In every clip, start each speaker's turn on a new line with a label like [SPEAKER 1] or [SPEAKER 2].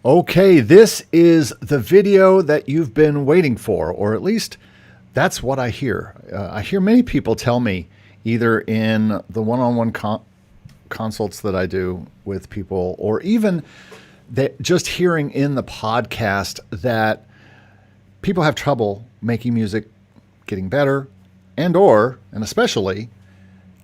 [SPEAKER 1] Okay, this is the video that you've been waiting for, or at least that's what I hear. I hear many people tell me, either in the one-on-one consults that I do with people, or even that just hearing in the podcast, that people have trouble making music, getting better, and especially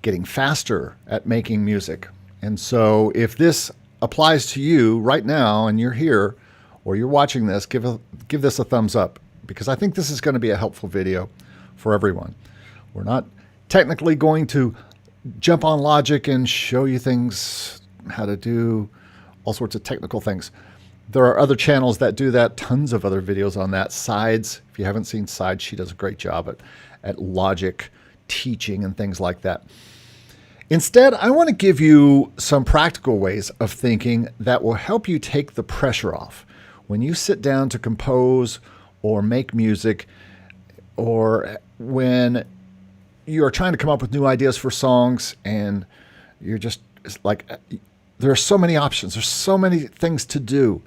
[SPEAKER 1] getting faster at making music. And so if this applies to you right now and you're here or you're watching this, give this a thumbs up, because I think this is going to be a helpful video for everyone. We're not technically going to jump on Logic and show you things, how to do all sorts of technical things. There are other channels that do that, tons of other videos on that. Sides, if you haven't seen Sides, she does a great job at Logic teaching and things like that. Instead, I want to give you some practical ways of thinking that will help you take the pressure off when you sit down to compose or make music, or when you're trying to come up with new ideas for songs and you're just like, there are so many options, there's so many things to do,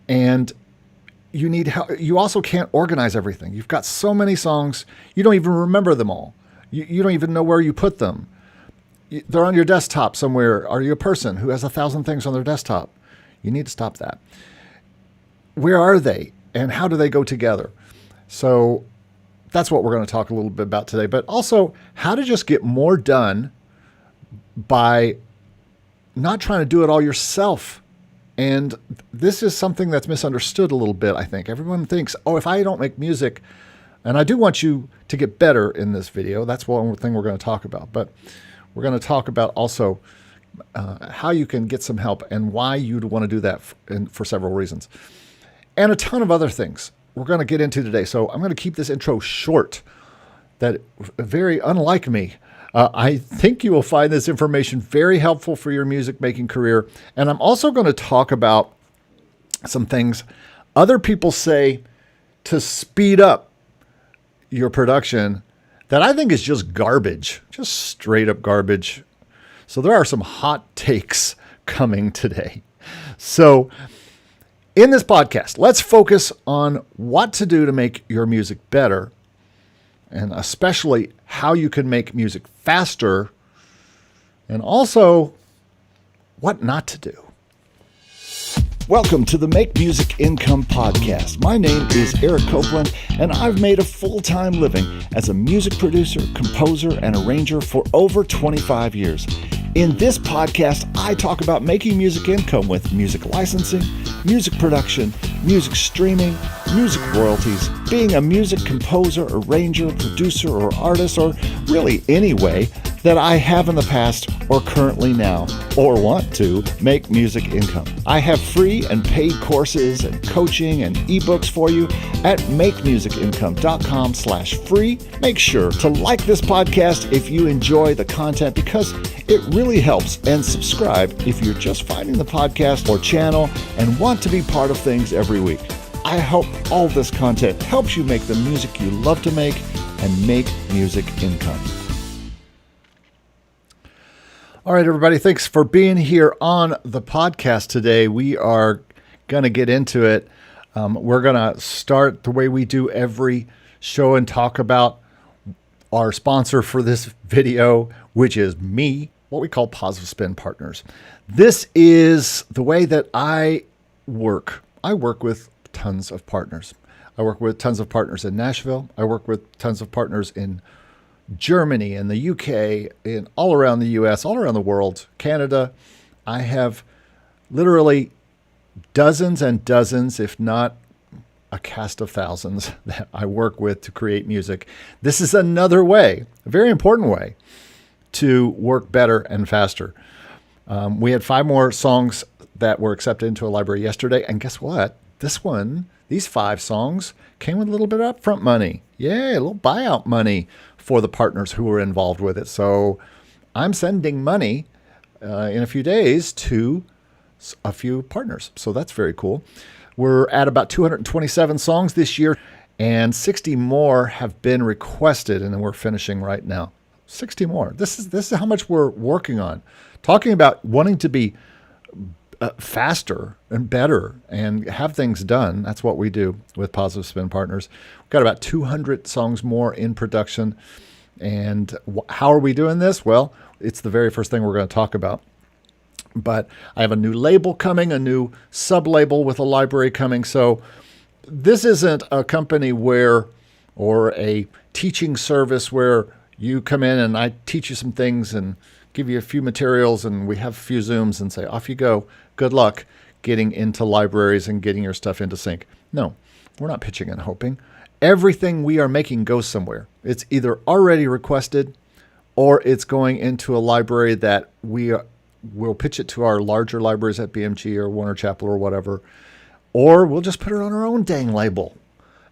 [SPEAKER 1] and you need help. You also can't organize everything. You've got so many songs, you don't even remember them all. You don't even know where you put them. They're on your desktop somewhere. Are you a person who has 1,000 things on their desktop? You need to stop that. Where are they and how do they go together? So that's what we're going to talk a little bit about today, but also how to just get more done by not trying to do it all yourself. And this is something that's misunderstood a little bit, I think. Everyone thinks, oh, if I don't make music, and I do want you to get better in this video. That's one thing we're going to talk about. But we're going to talk about also how you can get some help and why you'd want to do that for several reasons. And a ton of other things we're going to get into today. So I'm going to keep this intro short. That very unlike me. I think you will find this information very helpful for your music making career. And I'm also going to talk about some things other people say to speed up your production that I think is just garbage, just straight up garbage. So there are some hot takes coming today. So in this podcast, let's focus on what to do to make your music better, and especially how you can make music faster, and also what not to do. Welcome to the Make Music Income Podcast. My name is Eric Copeland, and I've made a full-time living as a music producer, composer, and arranger for over 25 years. In this podcast, I talk about making music income with music licensing, music production, music streaming, music royalties, being a music composer, arranger, producer, or artist, or really any way that I have in the past or currently now or want to make music income. I have free and paid courses and coaching and ebooks for you at makemusicincome.com/free. Make sure to like this podcast if you enjoy the content, because it really helps, and subscribe if you're just finding the podcast or channel and want to be part of things every week. I hope all this content helps you make the music you love to make and make music income. All right, everybody, thanks for being here on the podcast today. We are going to get into it. We're going to start the way we do every show and talk about our sponsor for this video, which is me, what we call Positive Spin Partners. This is the way that I work. I work with tons of partners. I work with tons of partners in Nashville. I work with tons of partners in Germany and the UK, and all around the US, all around the world, Canada. I have literally dozens and dozens, if not a cast of thousands, that I work with to create music. This is another way, a very important way, to work better and faster. We had 5 more songs that were accepted into a library yesterday, and guess what? These 5 songs came with a little bit of upfront money. Yeah, a little buyout money for the partners who were involved with it. So I'm sending money in a few days to a few partners. So that's very cool. We're at about 227 songs this year, and 60 more have been requested, and then we're finishing right now. 60 more. This is how much we're working on. Talking about wanting to be faster and better and have things done. That's what we do with Positive Spin Partners. We've got about 200 songs more in production. And how are we doing this? Well, it's the very first thing we're going to talk about. But I have a new label coming, a new sub-label with a library coming. So this isn't a company or a teaching service where you come in and I teach you some things and give you a few materials and we have a few Zooms and say, off you go. Good luck getting into libraries and getting your stuff into sync. No, we're not pitching and hoping. Everything we are making goes somewhere. It's either already requested or it's going into a library that we'll pitch it to our larger libraries at BMG or Warner Chappell or whatever, or we'll just put it on our own dang label.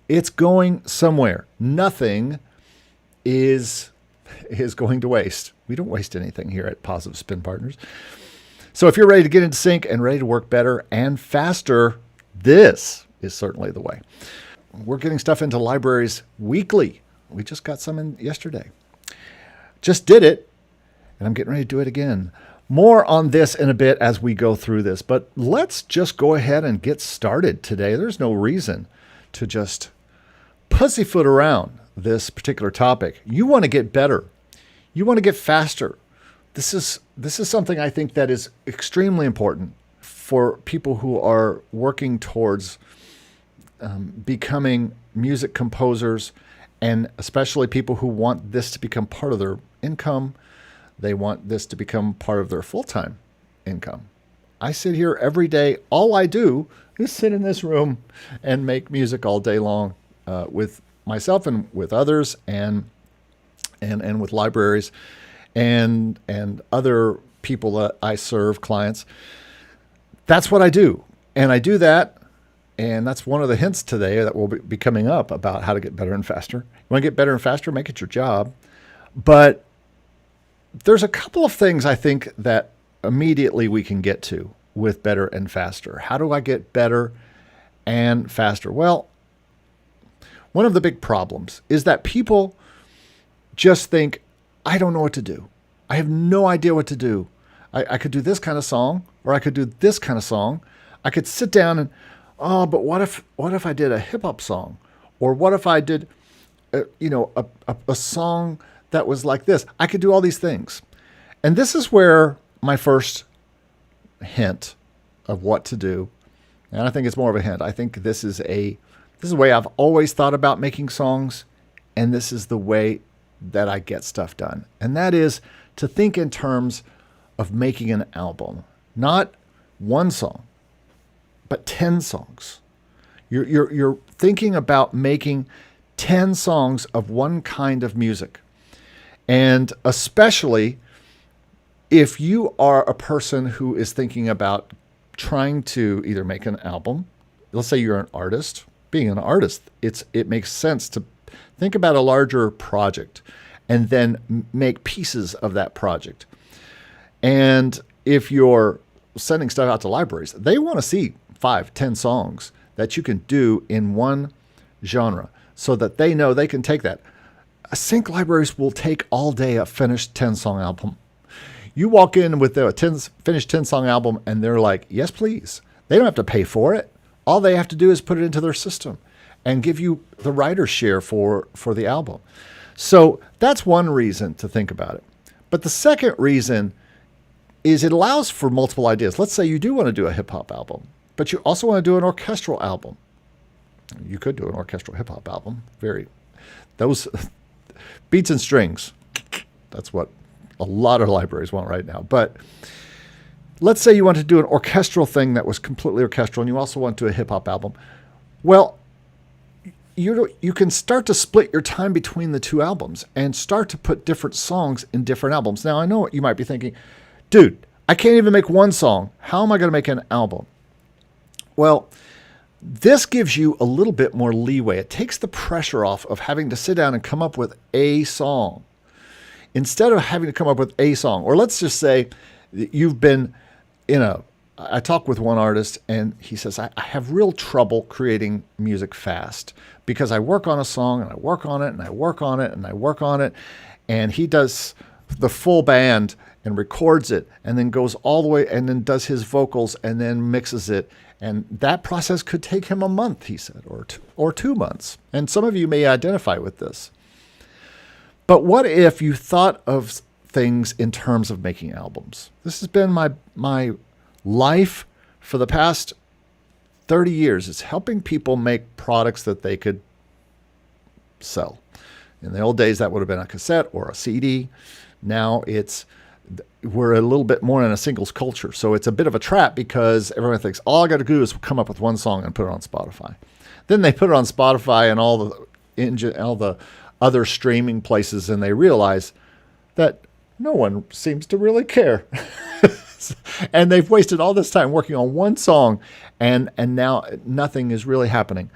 [SPEAKER 1] It's going somewhere. Nothing is going to waste. We don't waste anything here at Positive Spin Partners. So if you're ready to get into sync and ready to work better and faster, this is certainly the way. We're getting stuff into libraries weekly. We just got some in yesterday. Just did it, and I'm getting ready to do it again. More on this in a bit as we go through this, but let's just go ahead and get started today. There's no reason to just pussyfoot around this particular topic. You want to get better. You want to get faster. This is something I think that is extremely important for people who are working towards becoming music composers, and especially people who want this to become part of their income. They want this to become part of their full-time income. I sit here every day. All I do is sit in this room and make music all day long with myself and with others and with libraries and other people that I serve, clients. That's what I do. And I do that. And that's one of the hints today that will be coming up about how to get better and faster. You want to get better and faster, make it your job. But there's a couple of things I think that immediately we can get to with better and faster. How do I get better and faster? Well, one of the big problems is that people just think, I don't know what to do. I have no idea what to do. I could do this kind of song, or I could do this kind of song. I could sit down and, but what if I did a hip hop song, or what if I did, a song that was like this? I could do all these things, and this is where my first hint of what to do, and I think it's more of a hint. I think this is the way I've always thought about making songs, and this is the way that I get stuff done, and that is to think in terms of making an album, not one song, but 10 songs. You're thinking about making 10 songs of one kind of music. And especially if you are a person who is thinking about trying to either make an album, let's say you're an artist. Being an artist, it makes sense to think about a larger project and then make pieces of that project. And if you're sending stuff out to libraries, they want to see 5, 10 songs that you can do in one genre so that they know they can take that. Sync libraries will take all day a finished 10-song album. You walk in with a finished 10-song album and they're like, yes, please. They don't have to pay for it. All they have to do is put it into their system and give you the writer's share for the album. So that's one reason to think about it. But the second reason is it allows for multiple ideas. Let's say you do want to do a hip-hop album, but you also want to do an orchestral album. You could do an orchestral hip-hop album. Those beats and strings, that's what a lot of libraries want right now. But let's say you want to do an orchestral thing that was completely orchestral, and you also want to do a hip-hop album. Well, you can start to split your time between the two albums and start to put different songs in different albums. Now, I know what you might be thinking, dude, I can't even make one song. How am I going to make an album? Well, this gives you a little bit more leeway. It takes the pressure off of having to sit down and come up with a song. Instead of having to come up with a song, or let's just say you've been I talked with one artist and he says, I have real trouble creating music fast because I work on a song and I work on it and I work on it and I work on it. And he does the full band and records it and then goes all the way and then does his vocals and then mixes it. And that process could take him a month, he said, or 2 months. And some of you may identify with this. But what if you thought of things in terms of making albums? This has been my life for the past 30 years. It's helping people make products that they could sell. In the old days, that would have been a cassette or a CD. Now we're a little bit more in a singles culture. So it's a bit of a trap because everyone thinks, all I got to do is come up with one song and put it on Spotify. Then they put it on Spotify and all the other streaming places, and they realize that no one seems to really care. And they've wasted all this time working on one song, and now nothing is really happening.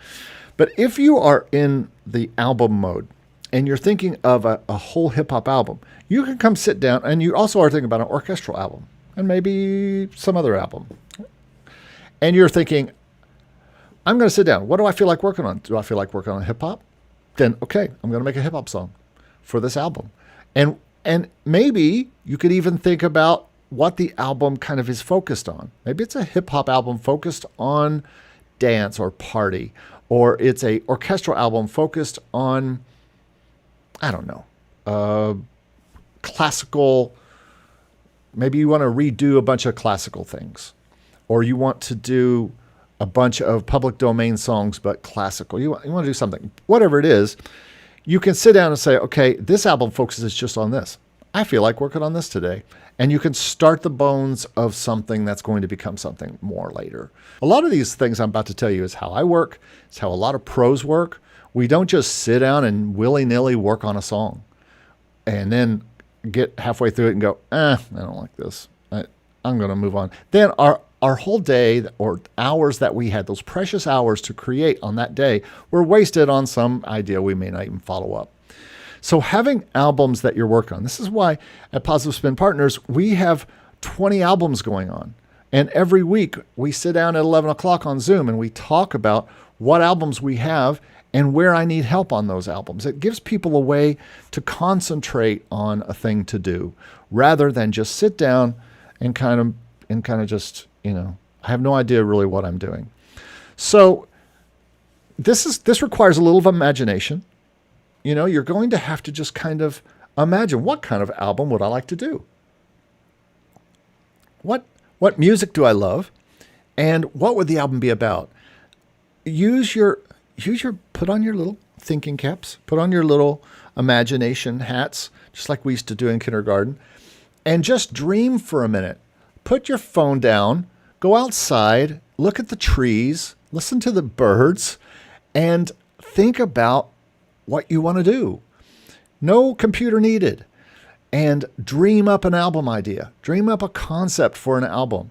[SPEAKER 1] But if you are in the album mode and you're thinking of a whole hip-hop album, you can come sit down, and you also are thinking about an orchestral album and maybe some other album. And you're thinking, I'm going to sit down. What do I feel like working on? Do I feel like working on hip-hop? Then, okay, I'm going to make a hip-hop song for this album. And maybe you could even think about what the album kind of is focused on. Maybe it's a hip-hop album focused on dance or party, or it's a orchestral album focused on, I don't know, classical. Maybe you want to redo a bunch of classical things, or you want to do a bunch of public domain songs, but classical. You want to do something, whatever it is. You can sit down and say, okay, this album focuses just on this. I feel like working on this today. And you can start the bones of something that's going to become something more later. A lot of these things I'm about to tell you is how I work. It's how a lot of pros work. We don't just sit down and willy-nilly work on a song and then get halfway through it and go, I don't like this. I'm going to move on. Then our whole day or hours that we had, those precious hours to create on that day, were wasted on some idea we may not even follow up. So having albums that you're working on, this is why at Positive Spin Partners, we have 20 albums going on. And every week we sit down at 11 o'clock on Zoom and we talk about what albums we have and where I need help on those albums. It gives people a way to concentrate on a thing to do rather than just sit down and kind of just, I have no idea really what I'm doing. So this requires a little of imagination. You're going to have to just kind of imagine, what kind of album would I like to do? What music do I love? And what would the album be about? Put on your little thinking caps, put on your little imagination hats, just like we used to do in kindergarten, and just dream for a minute. Put your phone down, go outside, look at the trees, listen to the birds, and think about what you want to do. No computer needed. And dream up an album idea. Dream up a concept for an album.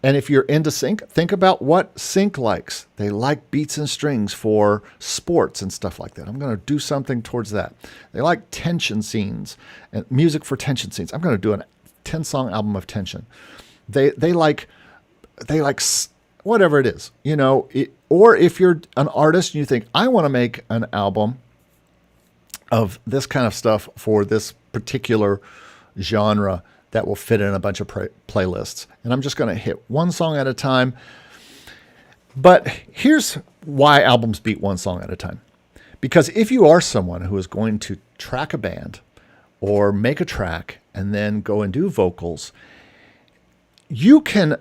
[SPEAKER 1] And if you're into sync, think about what sync likes. They like beats and strings for sports and stuff like that. I'm going to do something towards that. They like tension scenes and music for tension scenes. I'm going to do a 10-song album of tension. They like whatever it is, or if you're an artist and you think, I want to make an album of this kind of stuff for this particular genre that will fit in a bunch of playlists. And I'm just going to hit one song at a time. But here's why albums beat one song at a time. Because if you are someone who is going to track a band or make a track and then go and do vocals, you can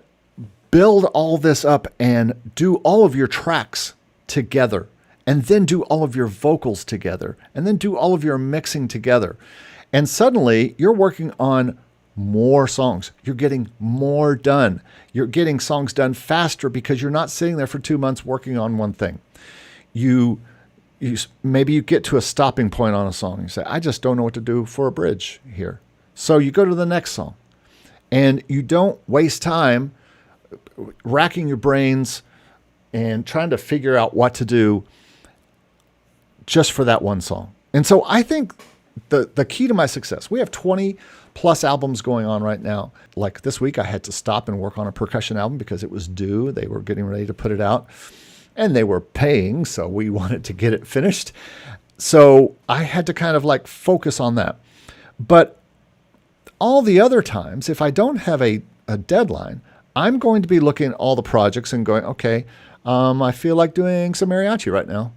[SPEAKER 1] build all this up and do all of your tracks together, and then do all of your vocals together, and then do all of your mixing together. And suddenly you're working on more songs. You're getting more done. You're getting songs done faster because you're not sitting there for 2 months working on one thing. Maybe you get to a stopping point on a song. You say, I just don't know what to do for a bridge here. So you go to the next song, and you don't waste time racking your brains and trying to figure out what to do just for that one song. And so I think the key to my success, we have 20 plus albums going on right now. Like this week, I had to stop and work on a percussion album because it was due. They were getting ready to put it out and they were paying. So we wanted to get it finished. So I had to kind of focus on that. But all the other times, if I don't have a deadline, I'm going to be looking at all the projects and going, okay, I feel like doing some mariachi right now,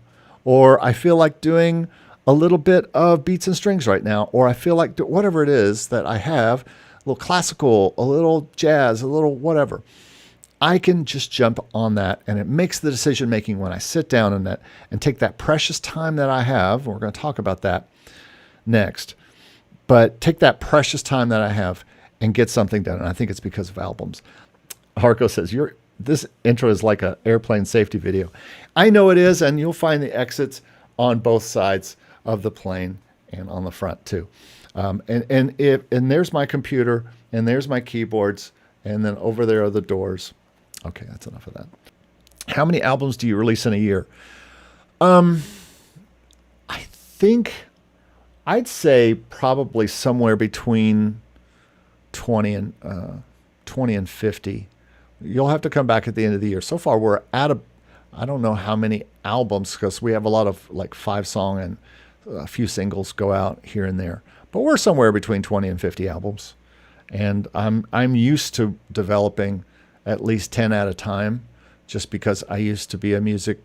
[SPEAKER 1] or I feel like doing a little bit of beats and strings right now, or I feel like whatever it is that I have, a little classical, a little jazz, a little whatever. I can just jump on that, and it makes the decision making when I sit down in that and take that precious time that I have. We're going to talk about that next, but take that precious time that I have and get something done. And I think it's because of albums. Harco says, this intro is like an airplane safety video. I know it is, and you'll find the exits on both sides of the plane and on the front too. And there's my computer, and there's my keyboards, and then over there are the doors. Okay, that's enough of that. How many albums do you release in a year? I think I'd say probably somewhere between 20 and 50. You'll have to come back at the end of the year. So far, we're at I don't know how many albums, because we have a lot of like 5-song and a few singles go out here and there. But we're somewhere between 20 and 50 albums. And I'm used to developing at least 10 at a time, just because I used to be a music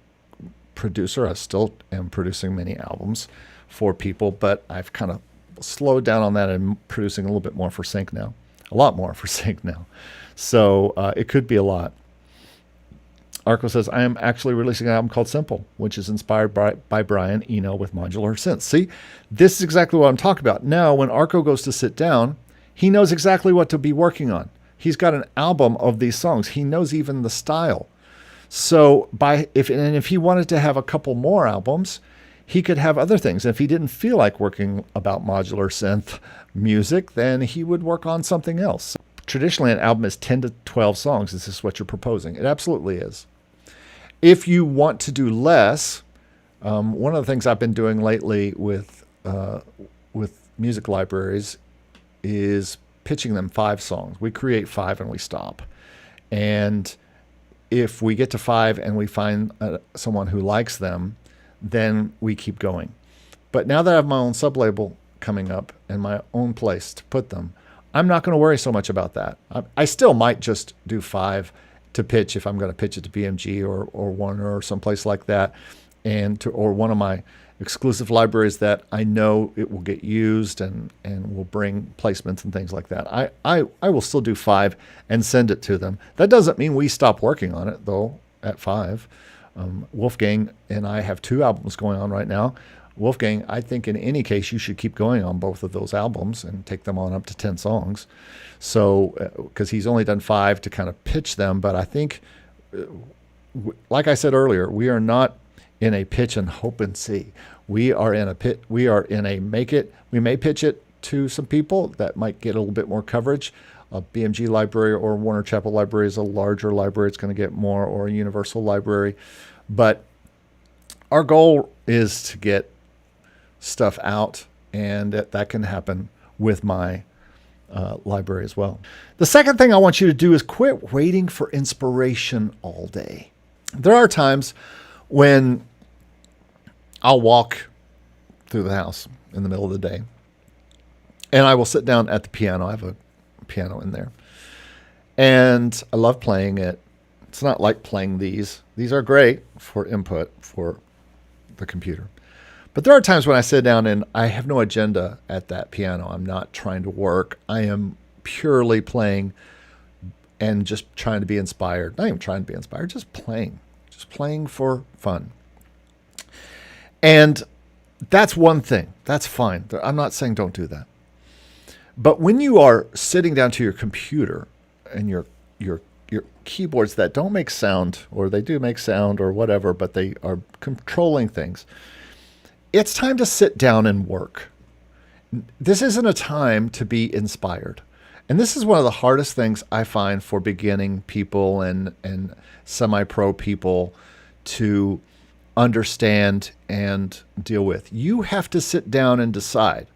[SPEAKER 1] producer. I still am producing many albums for people, but I've kind of slowed down on that and producing a little bit more for Sync now. A lot more for Sync now. So it could be a lot. Arco says, I am actually releasing an album called Simple, which is inspired by Brian Eno with modular synths. See, this is exactly what I'm talking about. Now, when Arco goes to sit down, he knows exactly what to be working on. He's got an album of these songs. He knows even the style. So if he wanted to have a couple more albums, he could have other things. And if he didn't feel like working about modular synth music, then he would work on something else. Traditionally, an album is 10 to 12 songs. Is this what you're proposing? It absolutely is. If you want to do less, one of the things I've been doing lately with music libraries is pitching them 5 songs. We create 5 and we stop. And if we get to 5 and we find someone who likes them, then we keep going. But now that I have my own sub-label coming up and my own place to put them, I'm not going to worry so much about that. I still might just do 5 to pitch if I'm going to pitch it to BMG or Warner or someplace like that, or one of my exclusive libraries that I know it will get used and will bring placements and things like that. I will still do 5 and send it to them. That doesn't mean we stop working on it, though, at 5. Wolfgang and I have 2 albums going on right now. Wolfgang, I think in any case, you should keep going on both of those albums and take them on up to 10 songs. So, because he's only done 5 to kind of pitch them, but I think, like I said earlier, we are not in a pitch and hope and see. We are in a make it. We may pitch it to some people that might get a little bit more coverage. A BMG library or Warner Chappell library is a larger library. It's going to get more, or a Universal library. But our goal is to get stuff out, and that can happen with my library as well. The second thing I want you to do is quit waiting for inspiration all day. There are times when I'll walk through the house in the middle of the day, and I will sit down at the piano. I have a piano in there, and I love playing it. It's not like playing these. These are great for input for the computer. But there are times when I sit down and I have no agenda at that piano. I'm not trying to work. I am purely playing and just trying to be inspired. Not even trying to be inspired, just playing for fun. And that's one thing. That's fine. I'm not saying don't do that. But when you are sitting down to your computer and your keyboards that don't make sound, or they do make sound or whatever, but they are controlling things, it's time to sit down and work. This isn't a time to be inspired. And this is one of the hardest things I find for beginning people and semi-pro people to understand and deal with. You have to sit down and decide.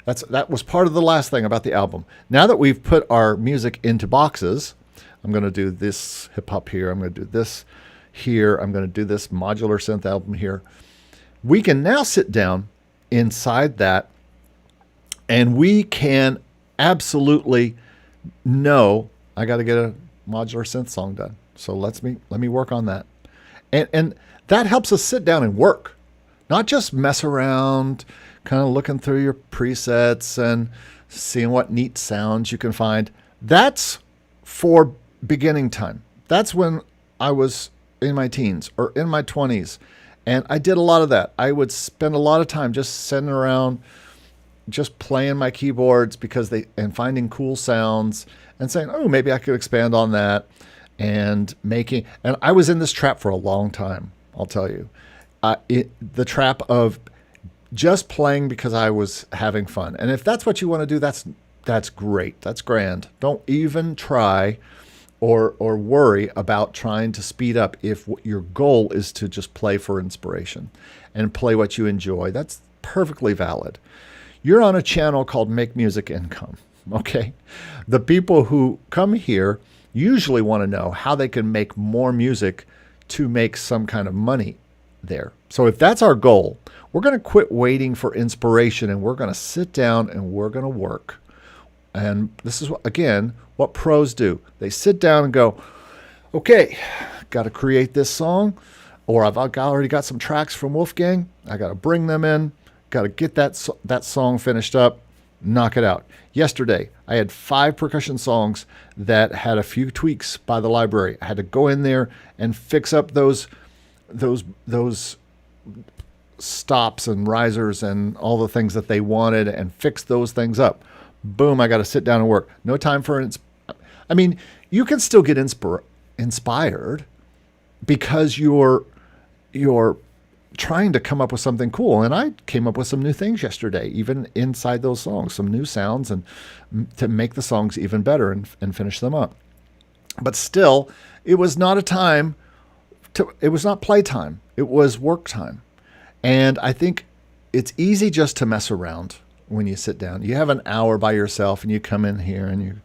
[SPEAKER 1] That was part of the last thing about the album. Now that we've put our music into boxes, I'm going to do this hip hop here, I'm going to do this here, I'm going to do this modular synth album here. We can now sit down inside that, and we can absolutely know I got to get a modular synth song done. So let me work on that. And that helps us sit down and work, not just mess around, kind of looking through your presets and seeing what neat sounds you can find. That's for beginning time. That's when I was in my teens or in my 20s. And I did a lot of that. I would spend a lot of time just sitting around, just playing my keyboards and finding cool sounds and saying, oh, maybe I could expand on that, and I was in this trap for a long time. I'll tell you, the trap of just playing because I was having fun. And if that's what you want to do, that's great. That's grand. Don't even try or worry about trying to speed up if your goal is to just play for inspiration and play what you enjoy. That's perfectly valid. You're on a channel called Make Music Income, okay? The people who come here usually want to know how they can make more music to make some kind of money there. So if that's our goal, we're going to quit waiting for inspiration and we're going to sit down and we're going to work. And this is, again, what pros do. They sit down and go, okay, got to create this song, or I've already got some tracks from Wolfgang. I got to bring them in, got to get that song finished up, knock it out. Yesterday, I had 5 percussion songs that had a few tweaks by the library. I had to go in there and fix up those stops and risers and all the things that they wanted and fix those things up. Boom, I got to sit down and work. No time for you can still get inspired because you're trying to come up with something cool. And I came up with some new things yesterday, even inside those songs, some new sounds, and to make the songs even better and finish them up. But still, it was not it was not playtime. It was work time. And I think it's easy just to mess around when you sit down. You have an hour by yourself and you come in here and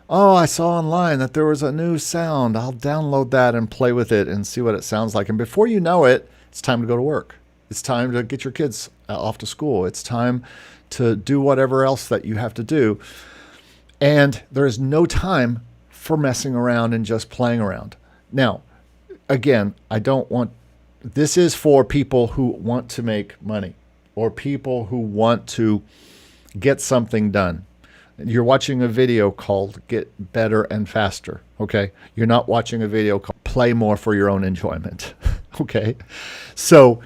[SPEAKER 1] I saw online that there was a new sound. I'll download that and play with it and see what it sounds like. And before you know it, it's time to go to work. It's time to get your kids off to school. It's time to do whatever else that you have to do. And there is no time for messing around and just playing around. Now, again, this is for people who want to make money or people who want to get something done. You're watching a video called Get Better and Faster, okay? You're not watching a video called Play More for Your Own Enjoyment, okay? So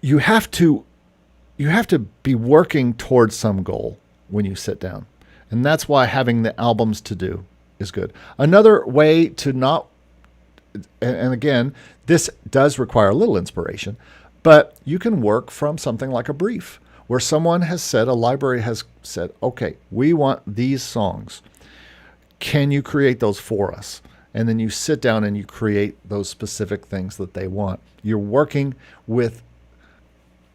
[SPEAKER 1] you have to be working towards some goal when you sit down. And that's why having the albums to do is good. Another way to not, and again, this does require a little inspiration, but you can work from something like a brief where someone has said, a library has said, okay, we want these songs. Can you create those for us? And then you sit down and you create those specific things that they want. You're working with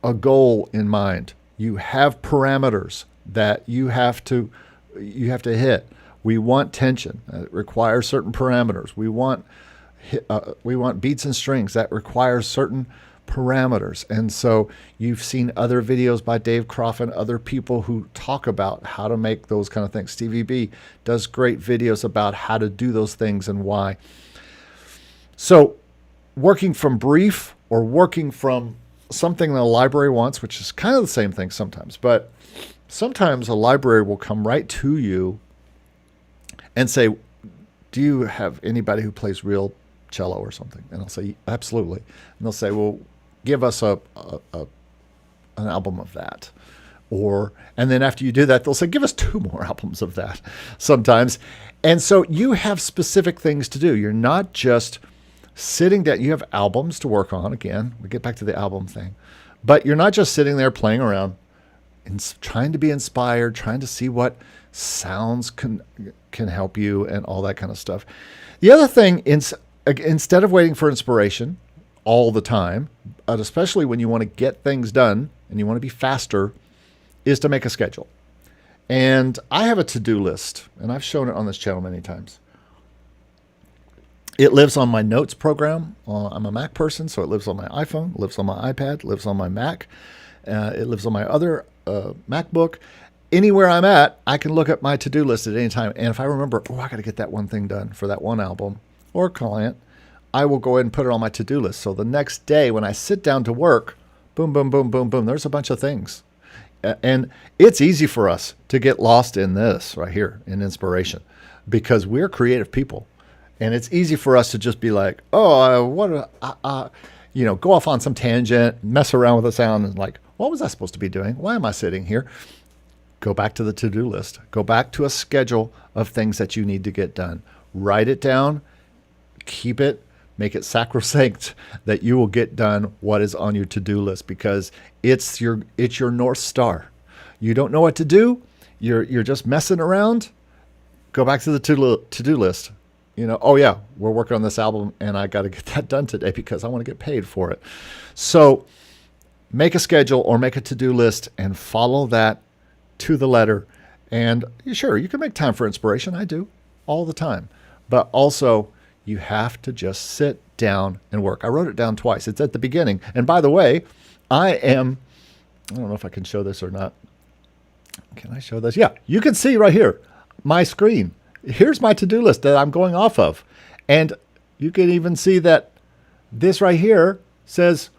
[SPEAKER 1] a goal in mind. You have parameters that you have to hit. We want tension. It requires certain parameters. We want beats and strings that require certain parameters. And so you've seen other videos by Dave Croft and other people who talk about how to make those kind of things. Stevie B does great videos about how to do those things and why. So working from brief or working from something the library wants, which is kind of the same thing sometimes, but sometimes a library will come right to you and say, do you have anybody who plays real cello or something? And I'll say, absolutely. And they'll say, well, give us an album of that. And then after you do that, they'll say, give us 2 more albums of that sometimes. And so you have specific things to do. You're not just sitting down. You have albums to work on. Again, we get back to the album thing. But you're not just sitting there playing around and trying to be inspired, trying to see what sounds can help you and all that kind of stuff. The other thing, instead of waiting for inspiration all the time, but especially when you want to get things done and you want to be faster, is to make a schedule. And I have a to-do list, and I've shown it on this channel many times. It lives on my notes program. I'm a Mac person, so it lives on my iPhone, lives on my iPad, lives on my Mac. It lives on my other MacBook. anywhere I'm at, I can look at my to-do list at any time. And if I remember, I got to get that one thing done for that one album or client, I will go ahead and put it on my to-do list. So the next day when I sit down to work, boom, boom, boom, boom, boom, there's a bunch of things. And it's easy for us to get lost in this right here in inspiration because we're creative people. And it's easy for us to just be like, go off on some tangent, mess around with the sound and like, what was I supposed to be doing? Why am I sitting here? Go back to the to-do list. Go back to a schedule of things that you need to get done. Write it down. Keep it. Make it sacrosanct that you will get done what is on your to-do list because it's your North Star. You don't know what to do. You're just messing around. Go back to the to-do list. We're working on this album and I got to get that done today because I want to get paid for it. So make a schedule or make a to-do list and follow that to the letter. And sure, you can make time for inspiration. I do all the time. But also, you have to just sit down and work. I wrote it down twice. It's at the beginning. And by the way, I don't know if I can show this or not. Can I show this? Yeah, you can see right here, my screen. Here's my to-do list that I'm going off of. And you can even see that this right here says,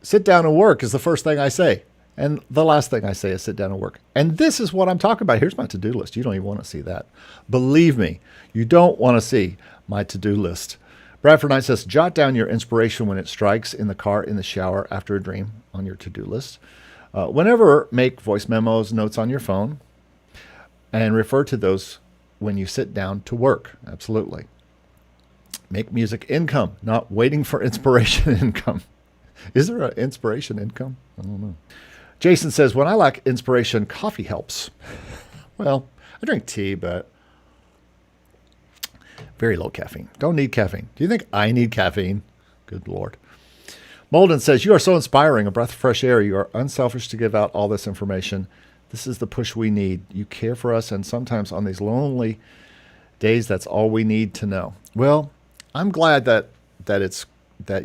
[SPEAKER 1] sit down and work is the first thing I say. And the last thing I say is sit down and work. And this is what I'm talking about. Here's my to-do list. You don't even want to see that. Believe me, you don't want to see my to-do list. Bradford Knight says, jot down your inspiration when it strikes in the car, in the shower, after a dream on your to-do list. Whenever, make voice memos, notes on your phone, and refer to those when you sit down to work. Absolutely. Make music income, not waiting for inspiration income. Is there an inspiration income? I don't know. Jason says, when I lack inspiration, coffee helps. Well, I drink tea, but very low caffeine. Don't need caffeine. Do you think I need caffeine? Good Lord. Molden says, you are so inspiring, a breath of fresh air. You are unselfish to give out all this information. This is the push we need. You care for us, and sometimes on these lonely days, that's all we need to know. Well, I'm glad that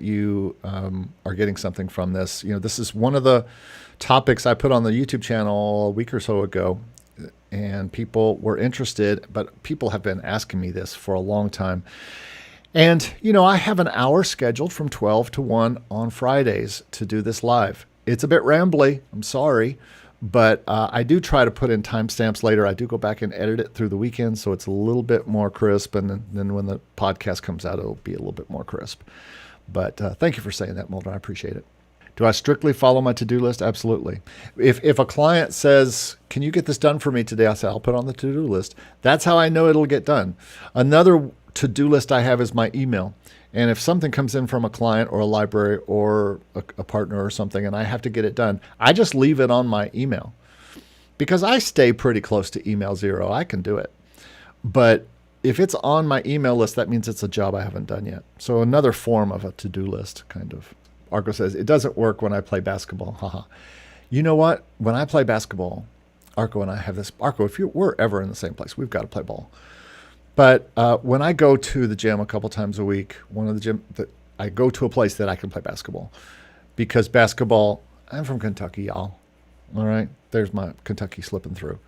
[SPEAKER 1] you are getting something from this. This is one of the topics I put on the YouTube channel a week or so ago, and people were interested, but people have been asking me this for a long time. And, I have an hour scheduled from 12 to 1 on Fridays to do this live. It's a bit rambly. I'm sorry. But I do try to put in timestamps later. I do go back and edit it through the weekend, so it's a little bit more crisp. And then when the podcast comes out, it'll be a little bit more crisp. But thank you for saying that, Mulder. I appreciate it. Do I strictly follow my to-do list? Absolutely. If a client says, can you get this done for me today? I say, I'll put it on the to-do list. That's how I know it'll get done. Another to-do list I have is my email. And if something comes in from a client or a library or a partner or something, and I have to get it done, I just leave it on my email because I stay pretty close to email zero. I can do it. But if it's on my email list, that means it's a job I haven't done yet. So another form of a to-do list, kind of. Arco says, it doesn't work when I play basketball. Haha. You know what? When I play basketball, Arco and I have this. Arco, if we're ever in the same place, we've got to play ball. But when I go to the gym a couple times a week, I go to a place that I can play basketball. Because basketball, I'm from Kentucky, y'all. All right? There's my Kentucky slipping through.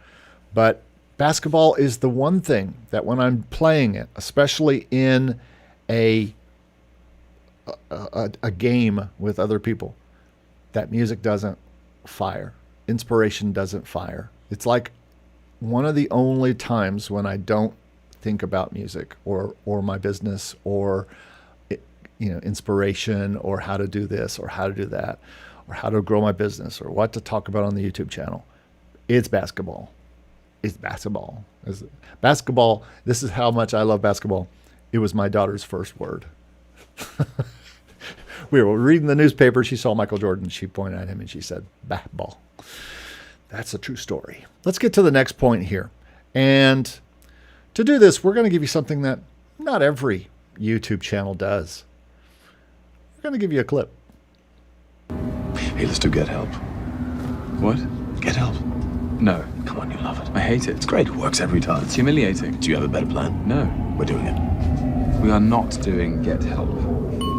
[SPEAKER 1] But basketball is the one thing that when I'm playing it, especially in a game with other people, that music doesn't fire. Inspiration doesn't fire. It's like one of the only times when I don't think about music or my business or inspiration or how to do this or how to do that or how to grow my business or what to talk about on the YouTube channel. It's basketball. It's basketball. Basketball, this is how much I love basketball. It was my daughter's first word. We were reading the newspaper. She saw Michael Jordan. She pointed at him and she said, "Ball." That's a true story. Let's get to the next point here. And to do this, we're going to give you something that not every YouTube channel does. We're going to give you a clip.
[SPEAKER 2] Hey, let's do Get Help.
[SPEAKER 3] What?
[SPEAKER 2] Get Help.
[SPEAKER 3] No.
[SPEAKER 2] Come on, you love it.
[SPEAKER 3] I hate it.
[SPEAKER 2] It's great. It works every time.
[SPEAKER 3] It's humiliating.
[SPEAKER 2] Do you have a better plan?
[SPEAKER 3] No.
[SPEAKER 2] We're doing it.
[SPEAKER 3] We are not doing Get Help.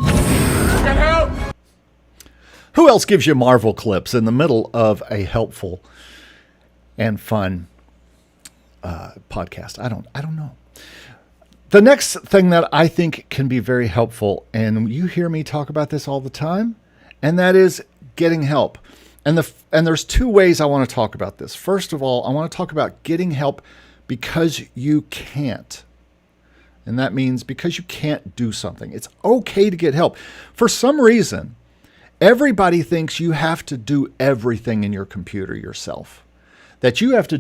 [SPEAKER 2] Get Help!
[SPEAKER 1] Who else gives you Marvel clips in the middle of a helpful and fun podcast. I don't know. The next thing that I think can be very helpful, and you hear me talk about this all the time, and that is getting help. And there's two ways I want to talk about this. First of all, I want to talk about getting help because you can't. And that means because you can't do something. It's okay to get help. For some reason, everybody thinks you have to do everything in your computer yourself. That you have to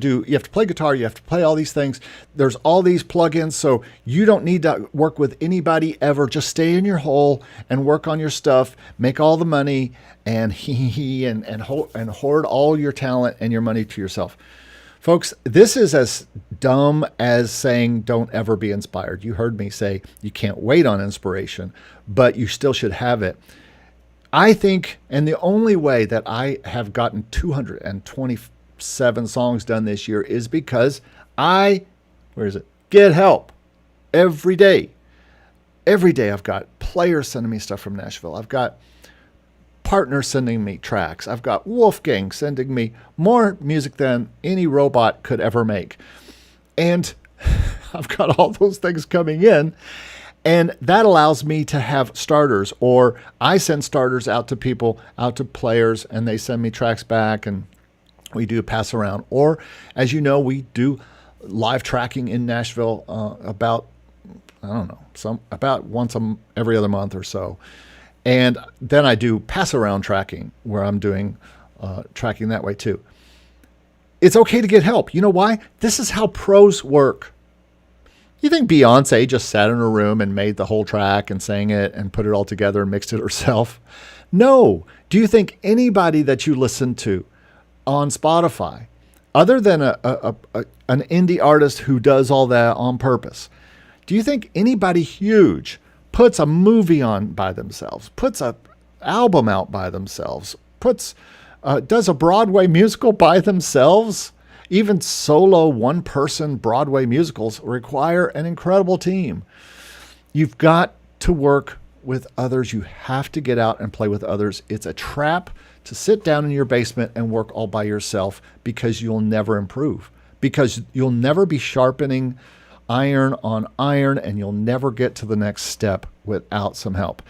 [SPEAKER 1] play guitar, you have to play all these things. There's all these plugins, so you don't need to work with anybody ever. Just stay in your hole and work on your stuff, make all the money, and hoard all your talent and your money to yourself. Folks, this is as dumb as saying don't ever be inspired. You heard me say you can't wait on inspiration, but you still should have it. I think, and the only way that I have gotten 227 songs done this year is because get help every day. Every day I've got players sending me stuff from Nashville. I've got partners sending me tracks. I've got Wolfgang sending me more music than any robot could ever make. And I've got all those things coming in. And that allows me to have starters, or I send starters out to people, out to players, and they send me tracks back and we do a pass around. Or, as you know, we do live tracking in Nashville about once every other month or so. And then I do pass around tracking where I'm doing tracking that way too. It's okay to get help. You know why? This is how pros work. You think Beyonce just sat in her room and made the whole track and sang it and put it all together and mixed it herself? No. Do you think anybody that you listen to on Spotify, other than an indie artist who does all that on purpose, do you think anybody huge puts a movie on by themselves, puts an album out by themselves, does a Broadway musical by themselves? Even solo one-person Broadway musicals require an incredible team. You've got to work with others. You have to get out and play with others. It's a trap to sit down in your basement and work all by yourself because you'll never improve, because you'll never be sharpening iron on iron, and you'll never get to the next step without some help.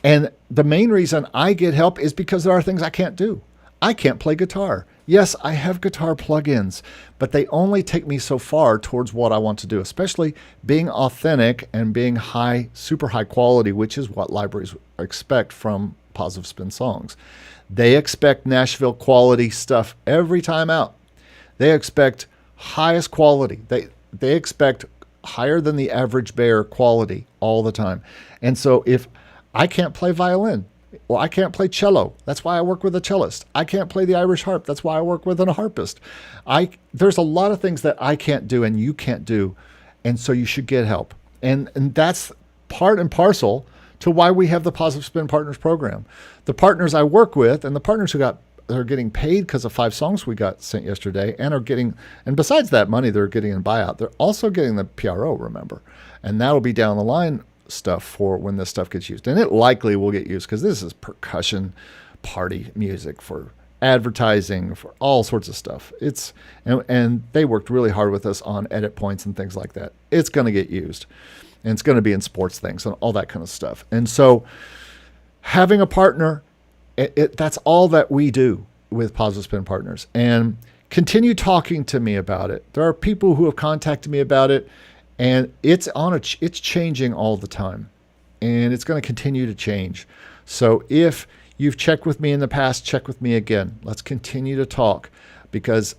[SPEAKER 1] And the main reason I get help is because there are things I can't do. I can't play guitar. Yes, I have guitar plugins, but they only take me so far towards what I want to do, especially being authentic and being super high quality, which is what libraries expect from Positive Spin songs. They expect Nashville quality stuff every time out. They expect highest quality. They expect higher than the average bear quality all the time. And so if I can't play violin, well, I can't play cello. That's why I work with a cellist. I can't play the Irish harp. That's why I work with a harpist. There's a lot of things that I can't do and you can't do. And so you should get help. And that's part and parcel to why we have the Positive Spin Partners program. The partners I work with and the partners who are getting paid because of 5 songs we got sent yesterday and besides that money they're getting in buyout, they're also getting the PRO, remember. And that'll be down the line stuff for when this stuff gets used. And it likely will get used because this is percussion party music for advertising, for all sorts of stuff. And they worked really hard with us on edit points and things like that. It's going to get used. And it's going to be in sports things and all that kind of stuff. And so having a partner, that's all that we do with Positive Spin Partners. And continue talking to me about it. There are people who have contacted me about it, and it's changing all the time. And it's going to continue to change. So if you've checked with me in the past, check with me again. Let's continue to talk, because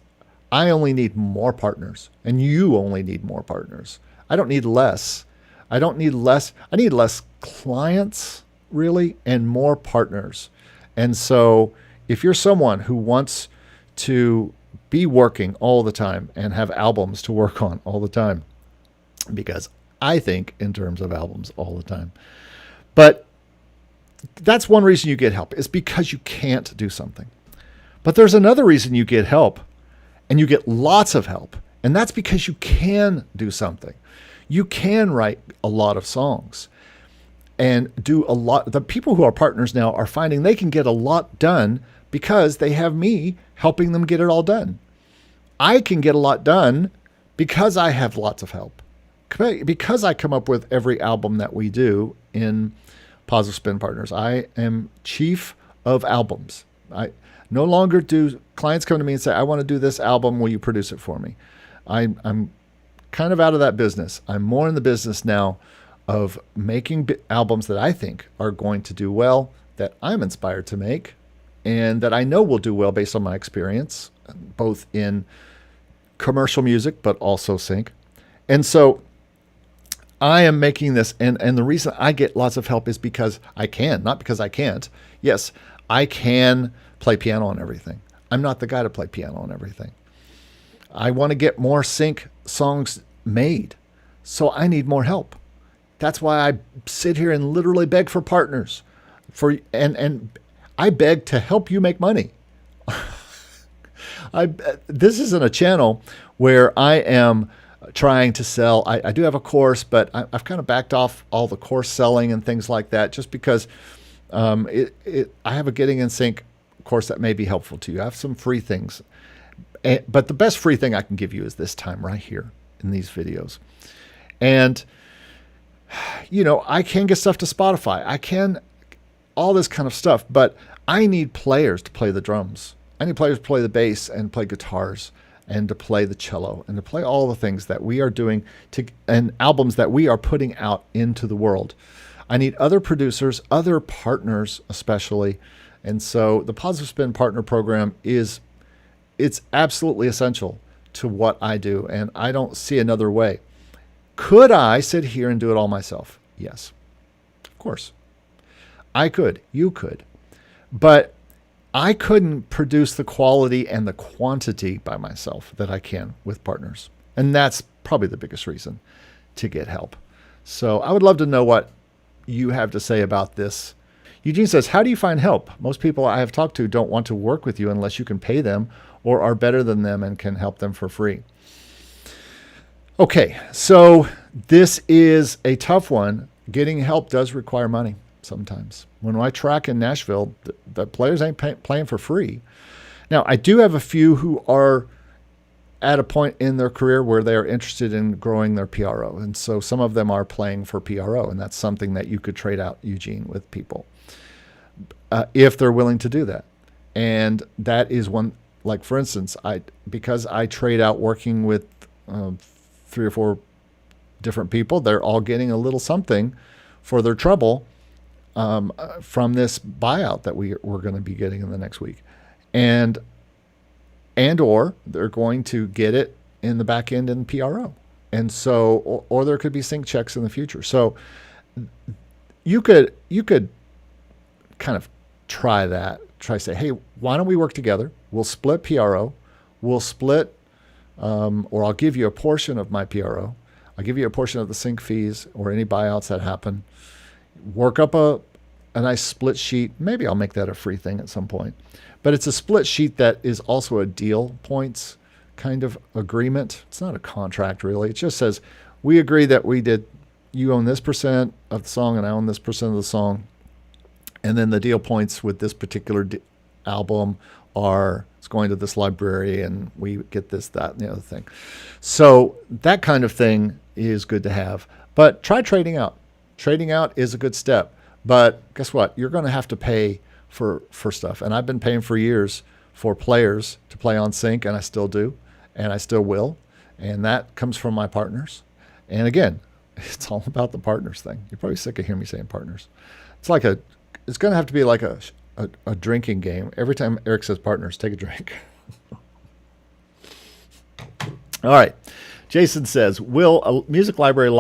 [SPEAKER 1] I only need more partners, and you only need more partners. I don't need less. I need less clients, really, and more partners. And so if you're someone who wants to be working all the time and have albums to work on all the time, because I think in terms of albums all the time, but that's one reason you get help, is because you can't do something. But there's another reason you get help, and you get lots of help, and that's because you can do something. You can write a lot of songs and do a lot. The people who are partners now are finding they can get a lot done because they have me helping them get it all done. I can get a lot done because I have lots of help. Because I come up with every album that we do in Positive Spin Partners. I am chief of albums. I no longer do clients come to me and say, I want to do this album. Will you produce it for me? I'm kind of out of that business. I'm more in the business now of making albums that I think are going to do well, that I'm inspired to make, and that I know will do well based on my experience, both in commercial music, but also sync. And so I am making this, and the reason I get lots of help is because I can, not because I can't. Yes, I can play piano on everything. I'm not the guy to play piano on everything. I want to get more sync songs made, so I need more help. That's why I sit here and literally beg for partners, and I beg to help you make money. This isn't a channel where I am trying to sell. I do have a course, but I've kind of backed off all the course selling and things like that, just because I have a Getting in Sync course that may be helpful to you. I have some free things, but the best free thing I can give you is this time right here in these videos. And I can get stuff to Spotify. I can all this kind of stuff, but I need players to play the drums. I need players to play the bass and play guitars and to play the cello and to play all the things that we are doing and albums that we are putting out into the world. I need other producers, other partners especially. And so the Positive Spin Partner Program it's absolutely essential to what I do, and I don't see another way. Could I sit here and do it all myself? Yes, of course. I could. You could. But I couldn't produce the quality and the quantity by myself that I can with partners. And that's probably the biggest reason to get help. So I would love to know what you have to say about this. Eugene says, how do you find help? Most people I have talked to don't want to work with you unless you can pay them or are better than them and can help them for free. Okay, so this is a tough one. Getting help does require money sometimes. When I track in Nashville, the players ain't playing for free. Now, I do have a few who are at a point in their career where they are interested in growing their PRO. And so some of them are playing for PRO, and that's something that you could trade out, Eugene, with people if they're willing to do that. And that is one, like for instance, because I trade out working with 3 or 4 different people, they're all getting a little something for their trouble from this buyout that we're going to be getting in the next week. And or they're going to get it in the back end in PRO. And so, or there could be sync checks in the future. So you could kind of try to say, hey, why don't we work together? We'll split PRO. We'll split, or I'll give you a portion of my PRO. I'll give you a portion of the sync fees or any buyouts that happen. Work up a nice split sheet. Maybe I'll make that a free thing at some point. But it's a split sheet that is also a deal points kind of agreement. It's not a contract, really. It just says, we agree that you own this % of the song and I own this % of the song. And then the deal points with this particular album it's going to this library and we get this, that, and the other thing. So that kind of thing is good to have. But try trading out. Trading out is a good step. But guess what? You're going to have to pay for stuff. And I've been paying for years for players to play on sync, and I still do, and I still will. And that comes from my partners. And again, it's all about the partners thing. You're probably sick of hearing me saying partners. It's going to have to be like a drinking game. Every time Eric says partners, take a drink. All right. Jason says, will a music library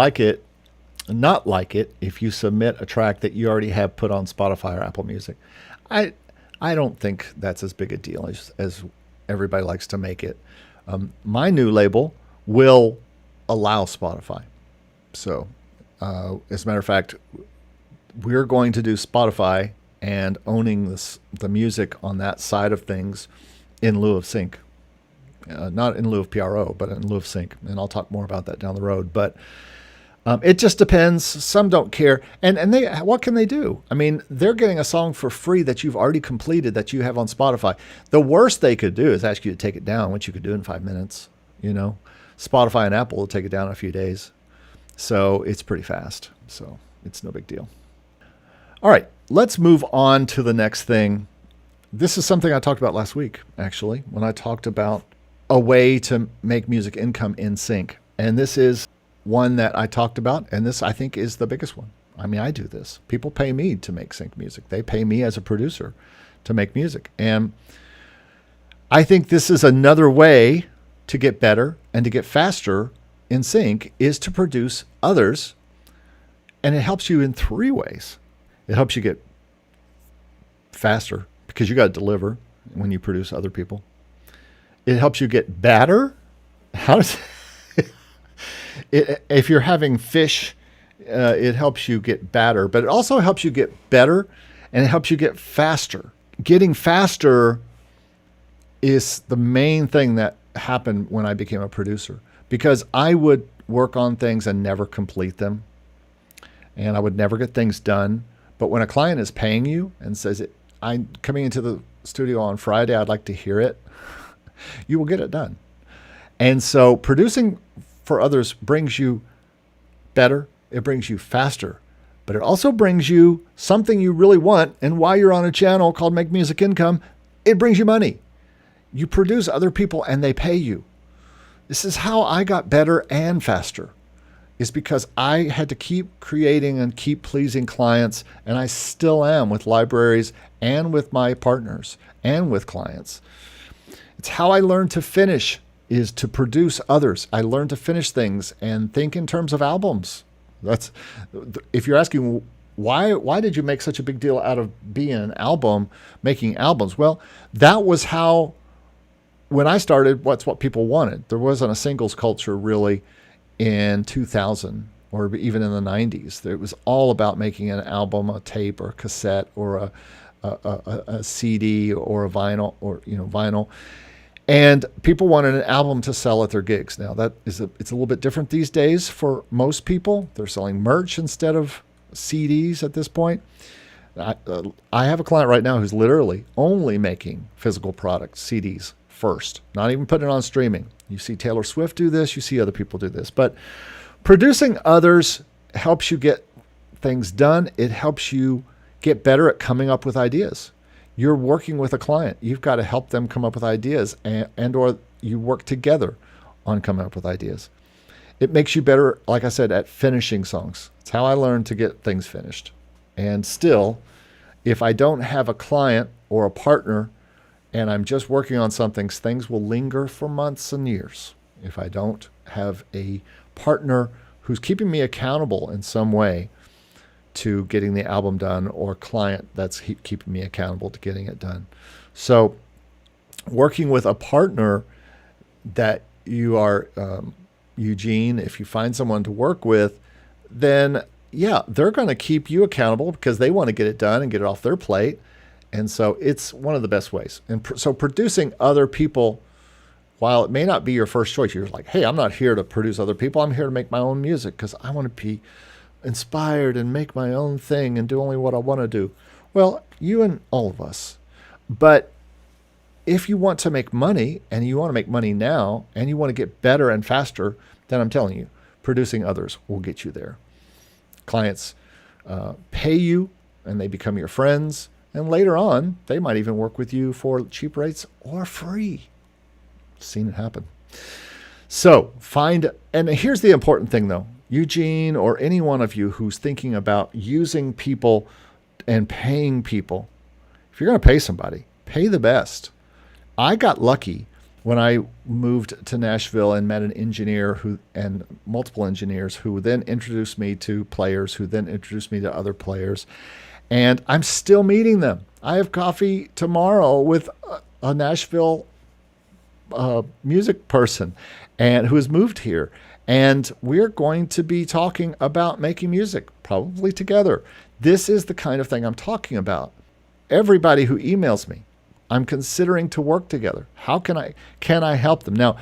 [SPEAKER 1] not like it if you submit a track that you already have put on Spotify or Apple Music? I don't think that's as big a deal as everybody likes to make it. My new label will allow Spotify. So, as a matter of fact, we're going to do Spotify and owning the music on that side of things in lieu of sync. Not in lieu of PRO, but in lieu of sync. And I'll talk more about that down the road. But It just depends. Some don't care. And they, what can they do? I mean, they're getting a song for free that you've already completed that you have on Spotify. The worst they could do is ask you to take it down, which you could do in 5 minutes. You know, Spotify and Apple will take it down in a few days. So it's pretty fast. So it's no big deal. All right, let's move on to the next thing. This is something I talked about last week, actually, when I talked about a way to make music income in sync. And this is one that I talked about, and this I think is the biggest one. I mean, I do this. People pay me to make sync music. They pay me as a producer to make music. And I think this is another way to get better and to get faster in sync is to produce others. And it helps you in 3 ways. It helps you get faster because you got to deliver when you produce other people. It helps you get better. How does if you're having fish, it helps you get better, but it also helps you get better and it helps you get faster. Getting faster is the main thing that happened when I became a producer because I would work on things and never complete them. And I would never get things done. But when a client is paying you and says, I'm coming into the studio on Friday, I'd like to hear it, you will get it done. And so producing for others brings you better. It brings you faster. But it also brings you something you really want. And while you're on a channel called Make Music Income, it brings you money. You produce other people and they pay you. This is how I got better and faster. Is because I had to keep creating and keep pleasing clients, and I still am with libraries and with my partners and with clients. It's how I learned to finish is to produce others. I learned to finish things and think in terms of albums. That's if you're asking why did you make such a big deal out of being an album, making albums? Well, that was how when I started, what's what people wanted. There wasn't a singles culture really in 2000 or even in the 90s. It was all about making an album, a tape or a cassette or a CD or a vinyl or vinyl. And people wanted an album to sell at their gigs. Now it's a little bit different these days for most people. They're selling merch instead of CDs at this point. I have a client right now who's literally only making physical products, CDs first, not even putting it on streaming. You see Taylor Swift do this, you see other people do this. But producing others helps you get things done. It helps you get better at coming up with ideas. You're working with a client. You've got to help them come up with ideas and or you work together on coming up with ideas. It makes you better, like I said, at finishing songs. It's how I learned to get things finished. And still, if I don't have a client or a partner and I'm just working on something, things will linger for months and years. If I don't have a partner who's keeping me accountable in some way to getting the album done or client that's keeping me accountable to getting it done. So working with a partner that you are, Eugene, if you find someone to work with, then yeah, they're going to keep you accountable because they want to get it done and get it off their plate. And so it's one of the best ways. And so producing other people, while it may not be your first choice, you're like, hey, I'm not here to produce other people. I'm here to make my own music because I want to be inspired and make my own thing and do only what I want to do. Well, you and all of us. But if you want to make money and you want to make money now and you want to get better and faster, then I'm telling you, producing others will get you there. Clients pay you and they become your friends. And later on, they might even work with you for cheap rates or free. Seen it happen. So and here's the important thing though, Eugene or any one of you who's thinking about using people and paying people, if you're going to pay somebody, pay the best. I got lucky when I moved to Nashville and met an engineer and multiple engineers who then introduced me to players, who then introduced me to other players. And I'm still meeting them. I have coffee tomorrow with a Nashville music person and who has moved here. And we're going to be talking about making music, probably together. This is the kind of thing I'm talking about. Everybody who emails me, I'm considering to work together. How can I help them? Now,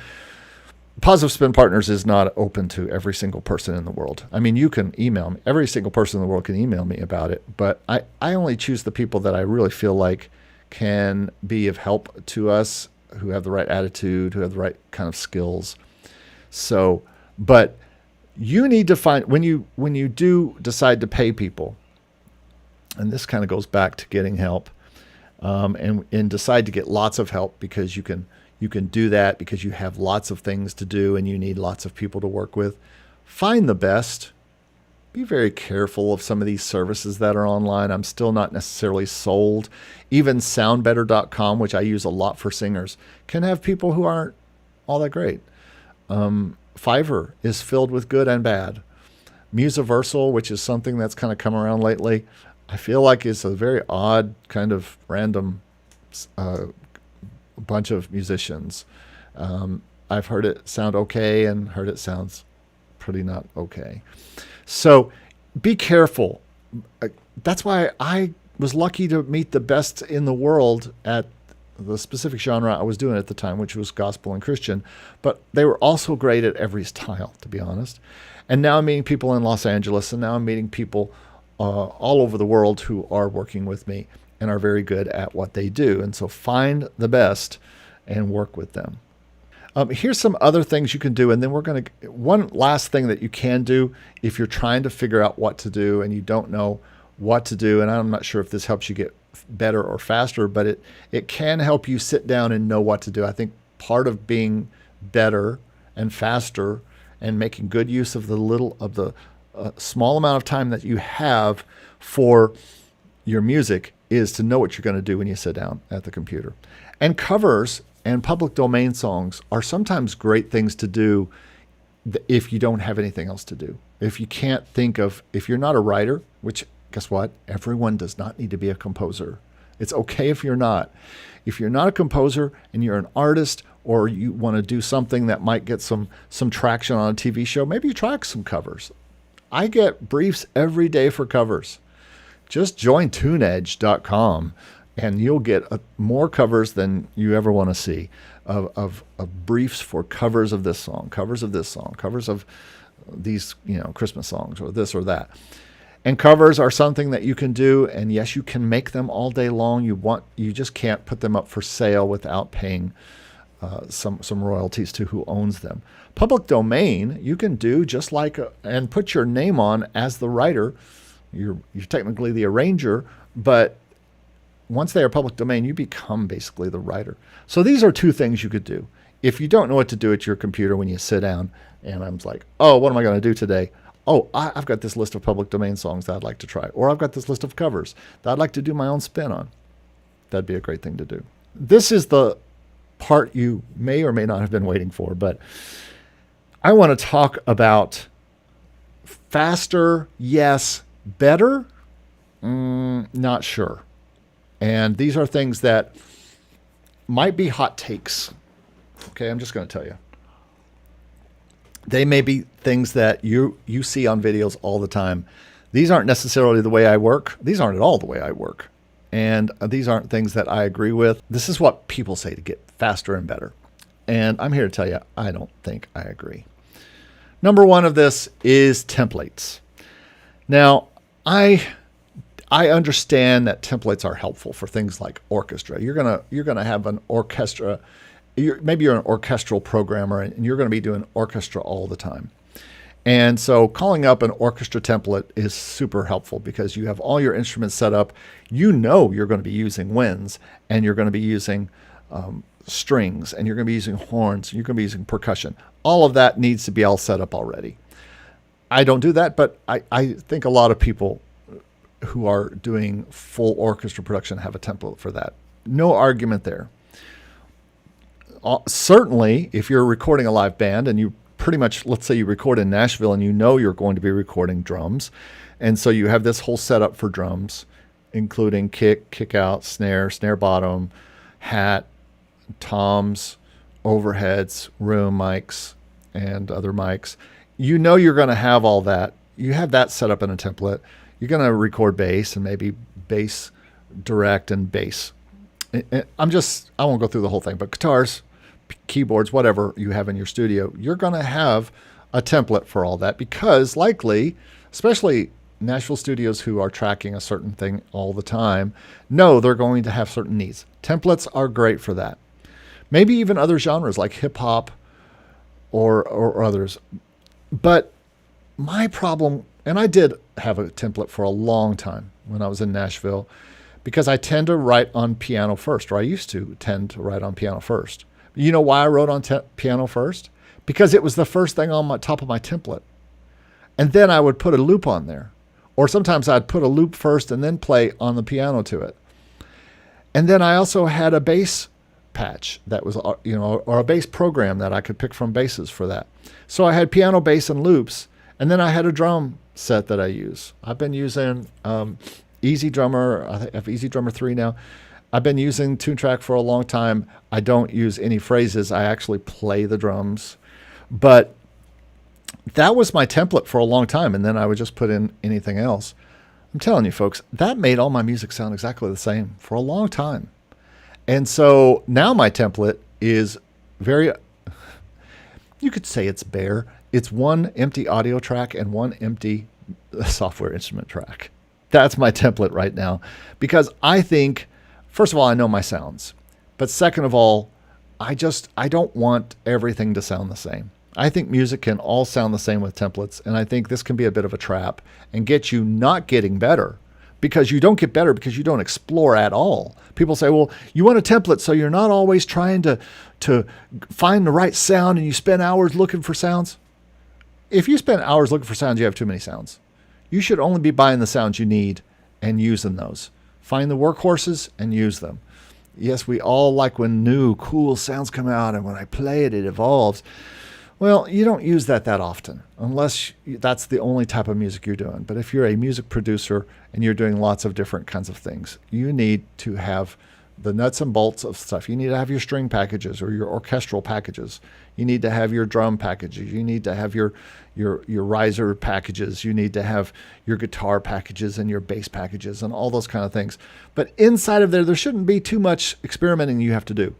[SPEAKER 1] Positive Spin Partners is not open to every single person in the world. I mean, you can email me. Every single person in the world can email me about it, but I only choose the people that I really feel like can be of help to us, who have the right attitude, who have the right kind of skills. So, but you need to find, when you do decide to pay people, and this kind of goes back to getting help, and decide to get lots of help, because you can do that because you have lots of things to do and you need lots of people to work with. Find the best. Be very careful of some of these services that are online. I'm still not necessarily sold. Even soundbetter.com, which I use a lot for singers, can have people who aren't all that great. Fiverr is filled with good and bad. Musiversal, which is something that's kind of come around lately, I feel like it's a very odd kind of random bunch of musicians. I've heard it sound okay and heard it sounds pretty not okay. So be careful. That's why I was lucky to meet the best in the world at the specific genre I was doing at the time, which was gospel and Christian, but they were also great at every style, to be honest. And now I'm meeting people in Los Angeles, and now I'm meeting people all over the world who are working with me and are very good at what they do. And so find the best and work with them. Here's some other things you can do. And then one last thing that you can do if you're trying to figure out what to do and you don't know what to do. And I'm not sure if this helps you get better or faster, but it can help you sit down and know what to do. I think part of being better and faster and making good use of the small amount of time that you have for your music is to know what you're going to do when you sit down at the computer. And covers and public domain songs are sometimes great things to do if you don't have anything else to do. If you can't think of, if you're not a writer, which guess what? Everyone does not need to be a composer. It's okay if you're not. If you're not a composer and you're an artist, or you want to do something that might get some traction on a TV show, maybe you try some covers. I get briefs every day for covers. Just join TuneEdge.com and you'll get more covers than you ever want to see of briefs for covers of this song, covers of this song, covers of these, Christmas songs or this or that. And covers are something that you can do, and yes, you can make them all day long. You just can't put them up for sale without paying some royalties to who owns them. Public domain, you can do just like and put your name on as the writer. You're technically the arranger, but once they are public domain, you become basically the writer. So these are two things you could do. If you don't know what to do at your computer when you sit down, and I'm like, oh, what am I going to do today? Oh, I've got this list of public domain songs that I'd like to try. Or I've got this list of covers that I'd like to do my own spin on. That'd be a great thing to do. This is the part you may or may not have been waiting for, but I want to talk about faster, yes. Better? Not sure. And these are things that might be hot takes. Okay, I'm just going to tell you. They may be things that you see on videos all the time. These aren't necessarily the way I work. These aren't at all the way I work. And these aren't things that I agree with. This is what people say to get faster and better. And I'm here to tell you, I don't think I agree. Number one of this is templates. Now, I understand that templates are helpful for things like orchestra. You're gonna have an orchestra. Maybe you're an orchestral programmer and you're going to be doing orchestra all the time. And so calling up an orchestra template is super helpful because you have all your instruments set up. You're going to be using winds, and you're going to be using strings, and you're going to be using horns, and you're going to be using percussion. All of that needs to be all set up already. I don't do that, but I think a lot of people who are doing full orchestra production have a template for that. No argument there. Certainly, if you're recording a live band and you pretty much, let's say you record in Nashville and you're going to be recording drums, and so you have this whole setup for drums, including kick out, snare bottom, hat, toms, overheads, room mics, and other mics. You're going to have all that. You have that set up in a template. You're going to record bass and maybe bass direct and bass. I won't go through the whole thing, but guitars, keyboards, whatever you have in your studio, you're going to have a template for all that, because likely, especially Nashville studios who are tracking a certain thing all the time, know they're going to have certain needs. Templates are great for that. Maybe even other genres like hip hop or others. But my problem, and I did have a template for a long time when I was in Nashville, because I tend to write on piano first, or I used to tend to write on piano first. You know why I wrote on piano first? Because it was the first thing on my top of my template. And then I would put a loop on there. Or sometimes I'd put a loop first and then play on the piano to it. And then I also had a bass patch that was, or a bass program that I could pick from basses for that. So I had piano, bass, and loops. And then I had a drum set that I use. I've been using Easy Drummer. I have Easy Drummer 3 now. I've been using TuneTrack for a long time. I don't use any phrases. I actually play the drums. But that was my template for a long time, and then I would just put in anything else. I'm telling you, folks, that made all my music sound exactly the same for a long time. And so now my template is very, you could say it's bare. It's one empty audio track and one empty software instrument track. That's my template right now, because I think, first of all, I know my sounds. But second of all, I don't want everything to sound the same. I think music can all sound the same with templates, and I think this can be a bit of a trap and get you not getting better, because you don't get better because you don't explore at all. People say, well, you want a template so you're not always trying to find the right sound and you spend hours looking for sounds. If you spend hours looking for sounds, you have too many sounds. You should only be buying the sounds you need and using those. Find the workhorses and use them. Yes, we all like when new, cool sounds come out, and when I play it, it evolves. Well, you don't use that often, unless that's the only type of music you're doing. But if you're a music producer and you're doing lots of different kinds of things, you need to have the nuts and bolts of stuff. You need to have your string packages or your orchestral packages. You need to have your drum packages. You need to have your riser packages. You need to have your guitar packages and your bass packages and all those kind of things. But inside of there shouldn't be too much experimenting you have to do.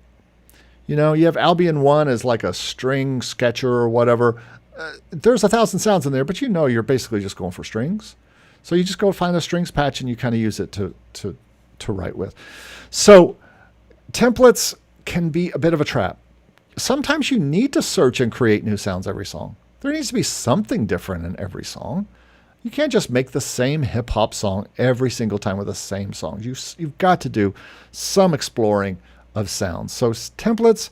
[SPEAKER 1] You know, you have Albion 1 as like a string sketcher or whatever. There's 1,000 sounds in there, but you're basically just going for strings. So you just go find a strings patch and you kind of use it to write with. So templates can be a bit of a trap. Sometimes you need to search and create new sounds every song. There needs to be something different in every song. You can't just make the same hip hop song every single time with the same songs. You've got to do some exploring of sounds. So templates,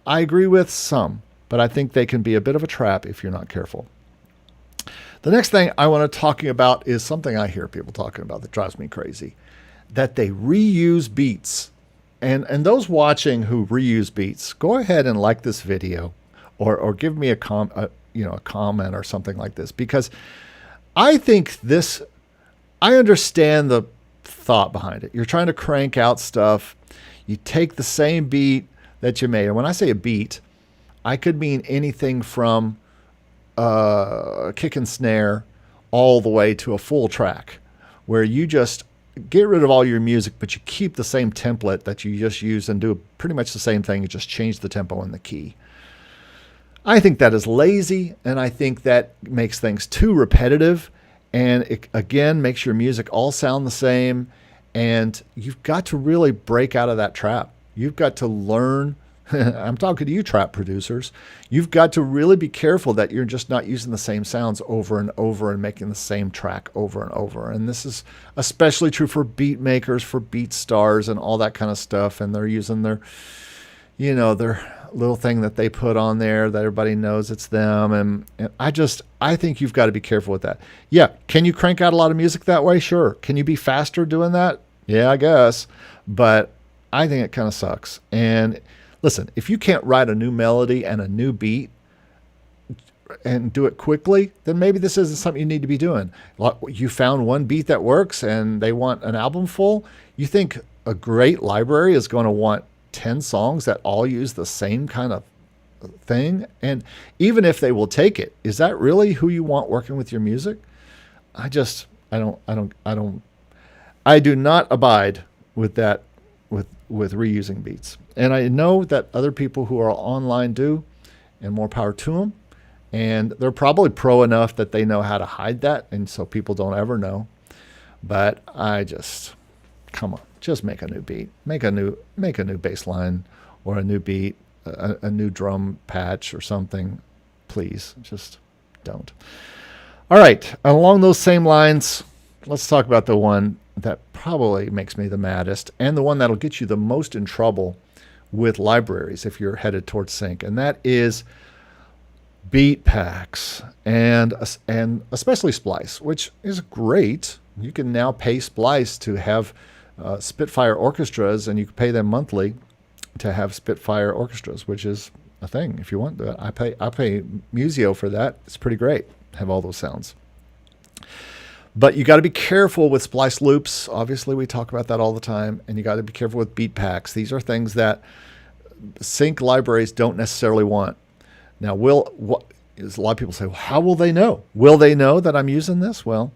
[SPEAKER 1] I agree with some, but I think they can be a bit of a trap if you're not careful. The next thing I want to talking about is something I hear people talking about that drives me crazy, that they reuse beats. And those watching who reuse beats, go ahead and like this video or give me a comment or something like this, because I think I understand the thought behind it. You're trying to crank out stuff. You take the same beat that you made. And when I say a beat, I could mean anything from a kick and snare all the way to a full track, where you just get rid of all your music, but you keep the same template that you just use and do pretty much the same thing. You just change the tempo and the key. I think that is lazy, and I think that makes things too repetitive, and it, again, makes your music all sound the same. And you've got to really break out of that trap. You've got to learn. I'm talking to you, trap producers. You've got to really be careful that you're just not using the same sounds over and over and making the same track over and over. And this is especially true for beat makers, for beat stars, and all that kind of stuff. And they're using their little thing that they put on there that everybody knows it's them. And I think you've got to be careful with that. Yeah. Can you crank out a lot of music that way? Sure. Can you be faster doing that? Yeah, I guess. But I think it kind of sucks. And listen, if you can't write a new melody and a new beat and do it quickly, then maybe this isn't something you need to be doing. You found one beat that works and they want an album full. You think a great library is going to want 10 songs that all use the same kind of thing? And even if they will take it, is that really who you want working with your music? I do not abide with that with reusing beats. And I know that other people who are online do, and more power to them. And they're probably pro enough that they know how to hide that, and so people don't ever know. But I just, come on, just make a new beat, make a new bass line, or a new beat, a new drum patch or something. Please, just don't. All right, along those same lines, let's talk about the one that probably makes me the maddest, and the one that'll get you the most in trouble with libraries if you're headed towards sync, and that is beat packs, and especially Splice, which is great. You can now pay Splice to have Spitfire orchestras, and you can pay them monthly to have Spitfire orchestras, which is a thing if you want that. I pay Museo for that. It's pretty great. Have all those sounds. But you got to be careful with Splice loops. Obviously, we talk about that all the time, and you got to be careful with beat packs. These are things that sync libraries don't necessarily want. Now, a lot of people say, well, how will they know? Will they know that I'm using this? Well,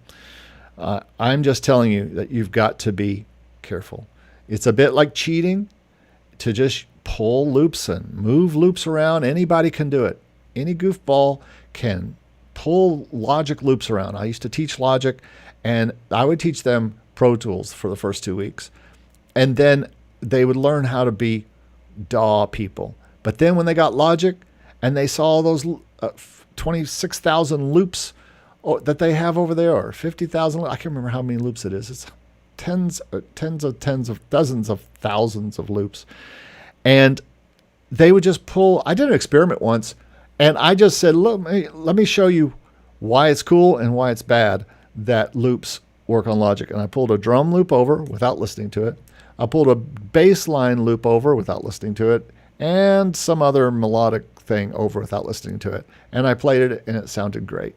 [SPEAKER 1] I'm just telling you that you've got to be careful. It's a bit like cheating to just pull loops and move loops around. Anybody can do it. Any goofball can pull Logic loops around. I used to teach Logic, and I would teach them Pro Tools for the first 2 weeks. And then they would learn how to be DAW people. But then when they got Logic, and they saw those 26,000 loops that they have over there, or 50,000. I can't remember how many loops it is. It's tens of dozens of thousands of loops. And they would just pull. I did an experiment once, and I just said, let me show you why it's cool and why it's bad that loops work on Logic. And I pulled a drum loop over without listening to it. I pulled a bass line loop over without listening to it, and some other melodic thing over without listening to it. And I played it, and it sounded great.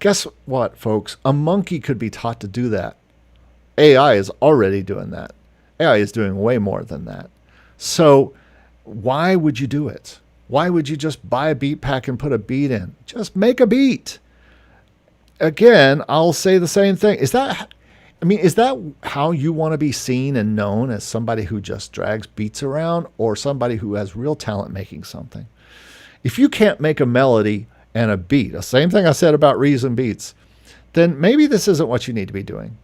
[SPEAKER 1] Guess what, folks? A monkey could be taught to do that. AI is already doing that. AI is doing way more than that. So why would you do it? Why would you just buy a beat pack and put a beat in? Just make a beat. Again, I'll say the same thing. Is that how you want to be seen and known, as somebody who just drags beats around, or somebody who has real talent making something? If you can't make a melody and a beat, the same thing I said about reason beats, then maybe this isn't what you need to be doing.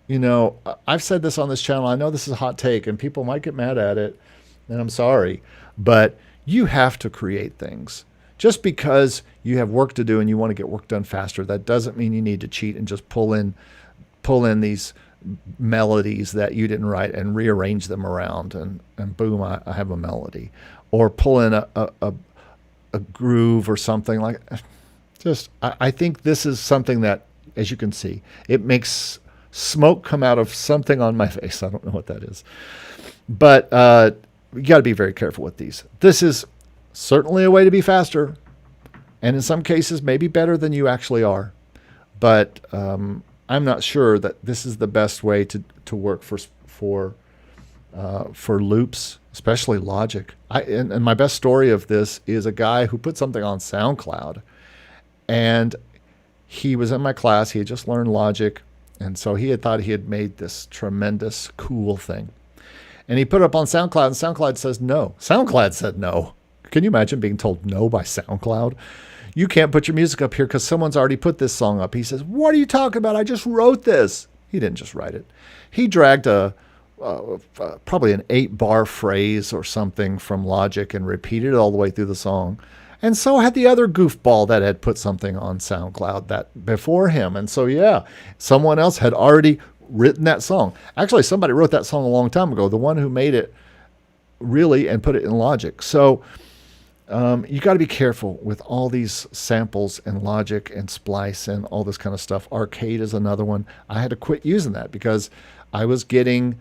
[SPEAKER 1] You know, I've said this on this channel. I know this is a hot take, and people might get mad at it, and I'm sorry, but you have to create things. Just because you have work to do and you want to get work done faster, that doesn't mean you need to cheat and just pull in these melodies that you didn't write and rearrange them around, and boom, I have a melody. Or pull in a groove or something like. I think this is something that, as you can see, it makes smoke come out of something on my face. I don't know what that is, but you got to be very careful with these. This is certainly a way to be faster, and in some cases maybe better than you actually are, but I'm not sure that this is the best way to work for loops, especially Logic. And my best story of this is a guy who put something on SoundCloud, and he was in my class. He had just learned Logic, and so he had thought he had made this tremendous, cool thing. And he put it up on SoundCloud, and SoundCloud says no. SoundCloud said no. Can you imagine being told no by SoundCloud? You can't put your music up here because someone's already put this song up. He says, what are you talking about? I just wrote this. He didn't just write it. He dragged probably an 8-bar phrase or something from Logic and repeated it all the way through the song. And so had the other goofball that had put something on SoundCloud that before him. And so, yeah, someone else had already written that song. Actually, somebody wrote that song a long time ago, the one who made it really and put it in Logic. So you got to be careful with all these samples and Logic and Splice and all this kind of stuff. Arcade is another one. I had to quit using that because I was getting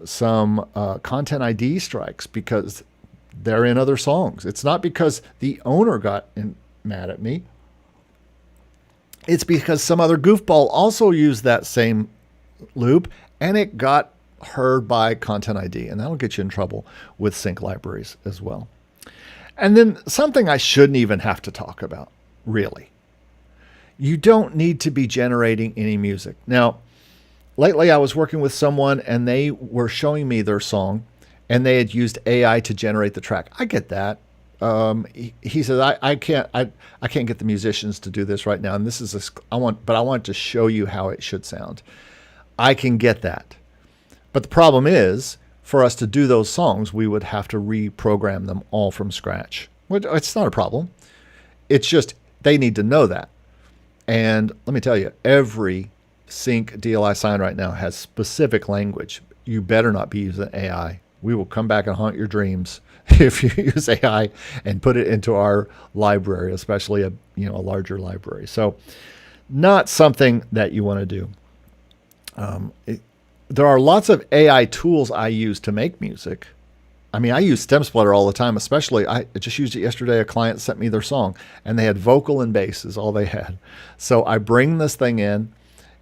[SPEAKER 1] some content ID strikes because they're in other songs. It's not because the owner got mad at me. It's because some other goofball also used that same loop and it got heard by content ID, and that'll get you in trouble with sync libraries as well. And then something I shouldn't even have to talk about, really. You don't need to be generating any music. Now, lately I was working with someone and they were showing me their song and they had used AI to generate the track. I get that. He says, I can't get the musicians to do this right now. And this is, I want to show you how it should sound. I can get that. But the problem is, for us to do those songs, we would have to reprogram them all from scratch. It's not a problem. It's just, they need to know that. And let me tell you, every sync deal I sign right now has specific language. You better not be using AI. We will come back and haunt your dreams if you use AI and put it into our library, especially a larger library. So not something that you want to do. There are lots of AI tools I use to make music. I mean, I use Stem Splitter all the time, especially I just used it yesterday. A client sent me their song and they had vocal and bass is all they had. So I bring this thing in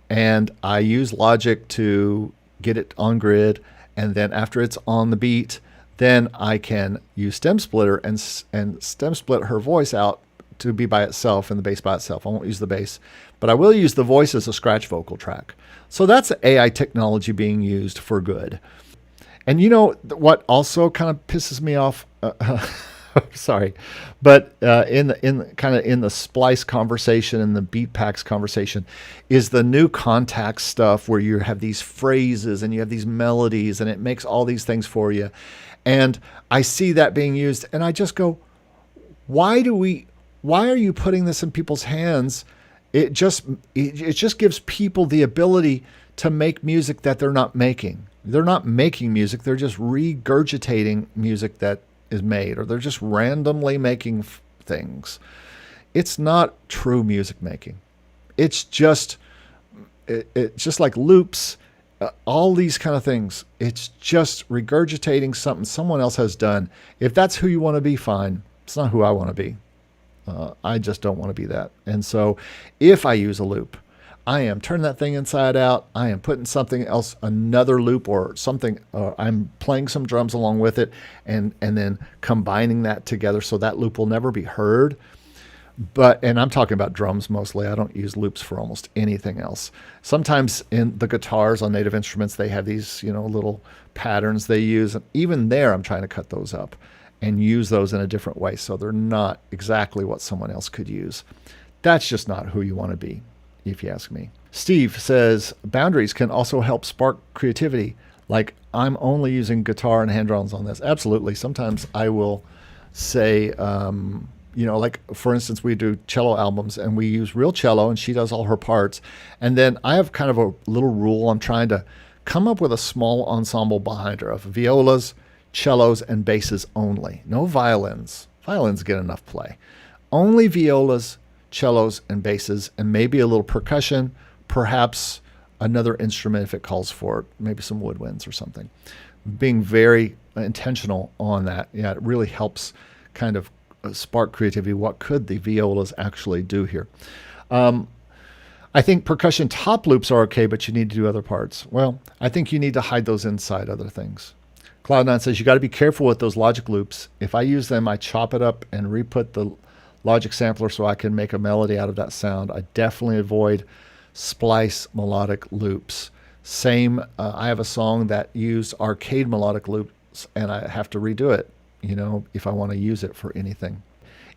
[SPEAKER 1] and I use Logic to get it on grid. And then after it's on the beat, then I can use Stem Splitter and stem split her voice out to be by itself and the bass by itself. I won't use the bass, but I will use the voice as a scratch vocal track. So that's AI technology being used for good. And you know what also kind of pisses me off? Sorry, but in the Splice conversation and the beat packs conversation is the new contact stuff where you have these phrases and you have these melodies and it makes all these things for you. And I see that being used and I just go, why are you putting this in people's hands? It just gives people the ability to make music that they're not making. They're not making music. They're just regurgitating music that is made, or they're just randomly making things. It's not true music making. It's just like loops, all these kind of things. It's just regurgitating something someone else has done. If that's who you want to be, fine. It's not who I want to be. I just don't want to be that. And so if I use a loop, I am turning that thing inside out. I am putting something else, another loop or something. I'm playing some drums along with it and then combining that together so that loop will never be heard. And I'm talking about drums mostly. I don't use loops for almost anything else. Sometimes in the guitars on native instruments, they have these, little patterns they use. And even there, I'm trying to cut those up and use those in a different way so they're not exactly what someone else could use. That's just not who you want to be, if you ask me. Steve says, boundaries can also help spark creativity. Like, I'm only using guitar and hand drums on this. Absolutely. Sometimes I will say, like, for instance, we do cello albums and we use real cello and she does all her parts. And then I have kind of a little rule. I'm trying to come up with a small ensemble behind her of violas, cellos, and basses only. No violins. Violins get enough play. Only violas, cellos, and basses, and maybe a little percussion, perhaps another instrument if it calls for it, maybe some woodwinds or something. Being very intentional on that, it really helps kind of spark creativity. What could the violas actually do here? I think percussion top loops are okay, but you need to do other parts. Well, I think you need to hide those inside other things. Cloud9 says you got to be careful with those Logic loops. If I use them, I chop it up and re-put the Logic sampler so I can make a melody out of that sound. I definitely avoid Splice melodic loops. Same, I have a song that used arcade melodic loops and I have to redo it, if I want to use it for anything.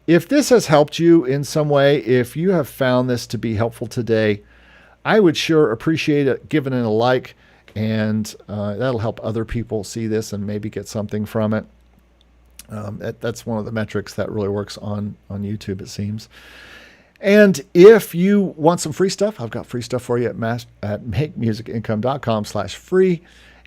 [SPEAKER 1] If this has helped you in some way, if you have found this to be helpful today, I would sure appreciate it giving it a like, and that'll help other people see this and maybe get something from it. That's one of the metrics that really works on YouTube, it seems. And if you want some free stuff, I've got free stuff for you at makemusicincome.com/free,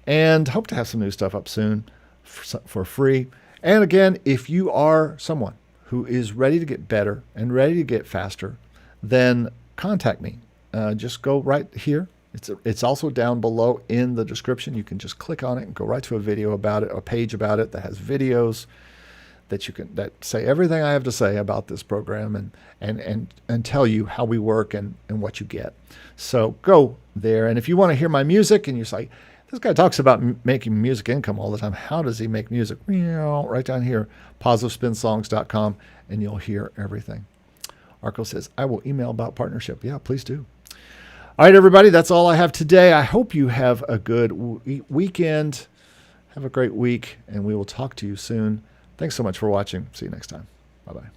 [SPEAKER 1] and hope to have some new stuff up soon for free. And again, if you are someone who is ready to get better and ready to get faster, then contact me. Just go right here. It's also down below in the description. You can just click on it and go right to a video about it, a page about it that has videos that say everything I have to say about this program and tell you how we work and what you get. So go there. And if you want to hear my music and you're like, this guy talks about making music income all the time, how does he make music? Right down here, positivespinsongs.com, and you'll hear everything. Arco says, I will email about partnership. Yeah, please do. All right, everybody, that's all I have today. I hope you have a good weekend. Have a great week, and we will talk to you soon. Thanks so much for watching. See you next time. Bye-bye.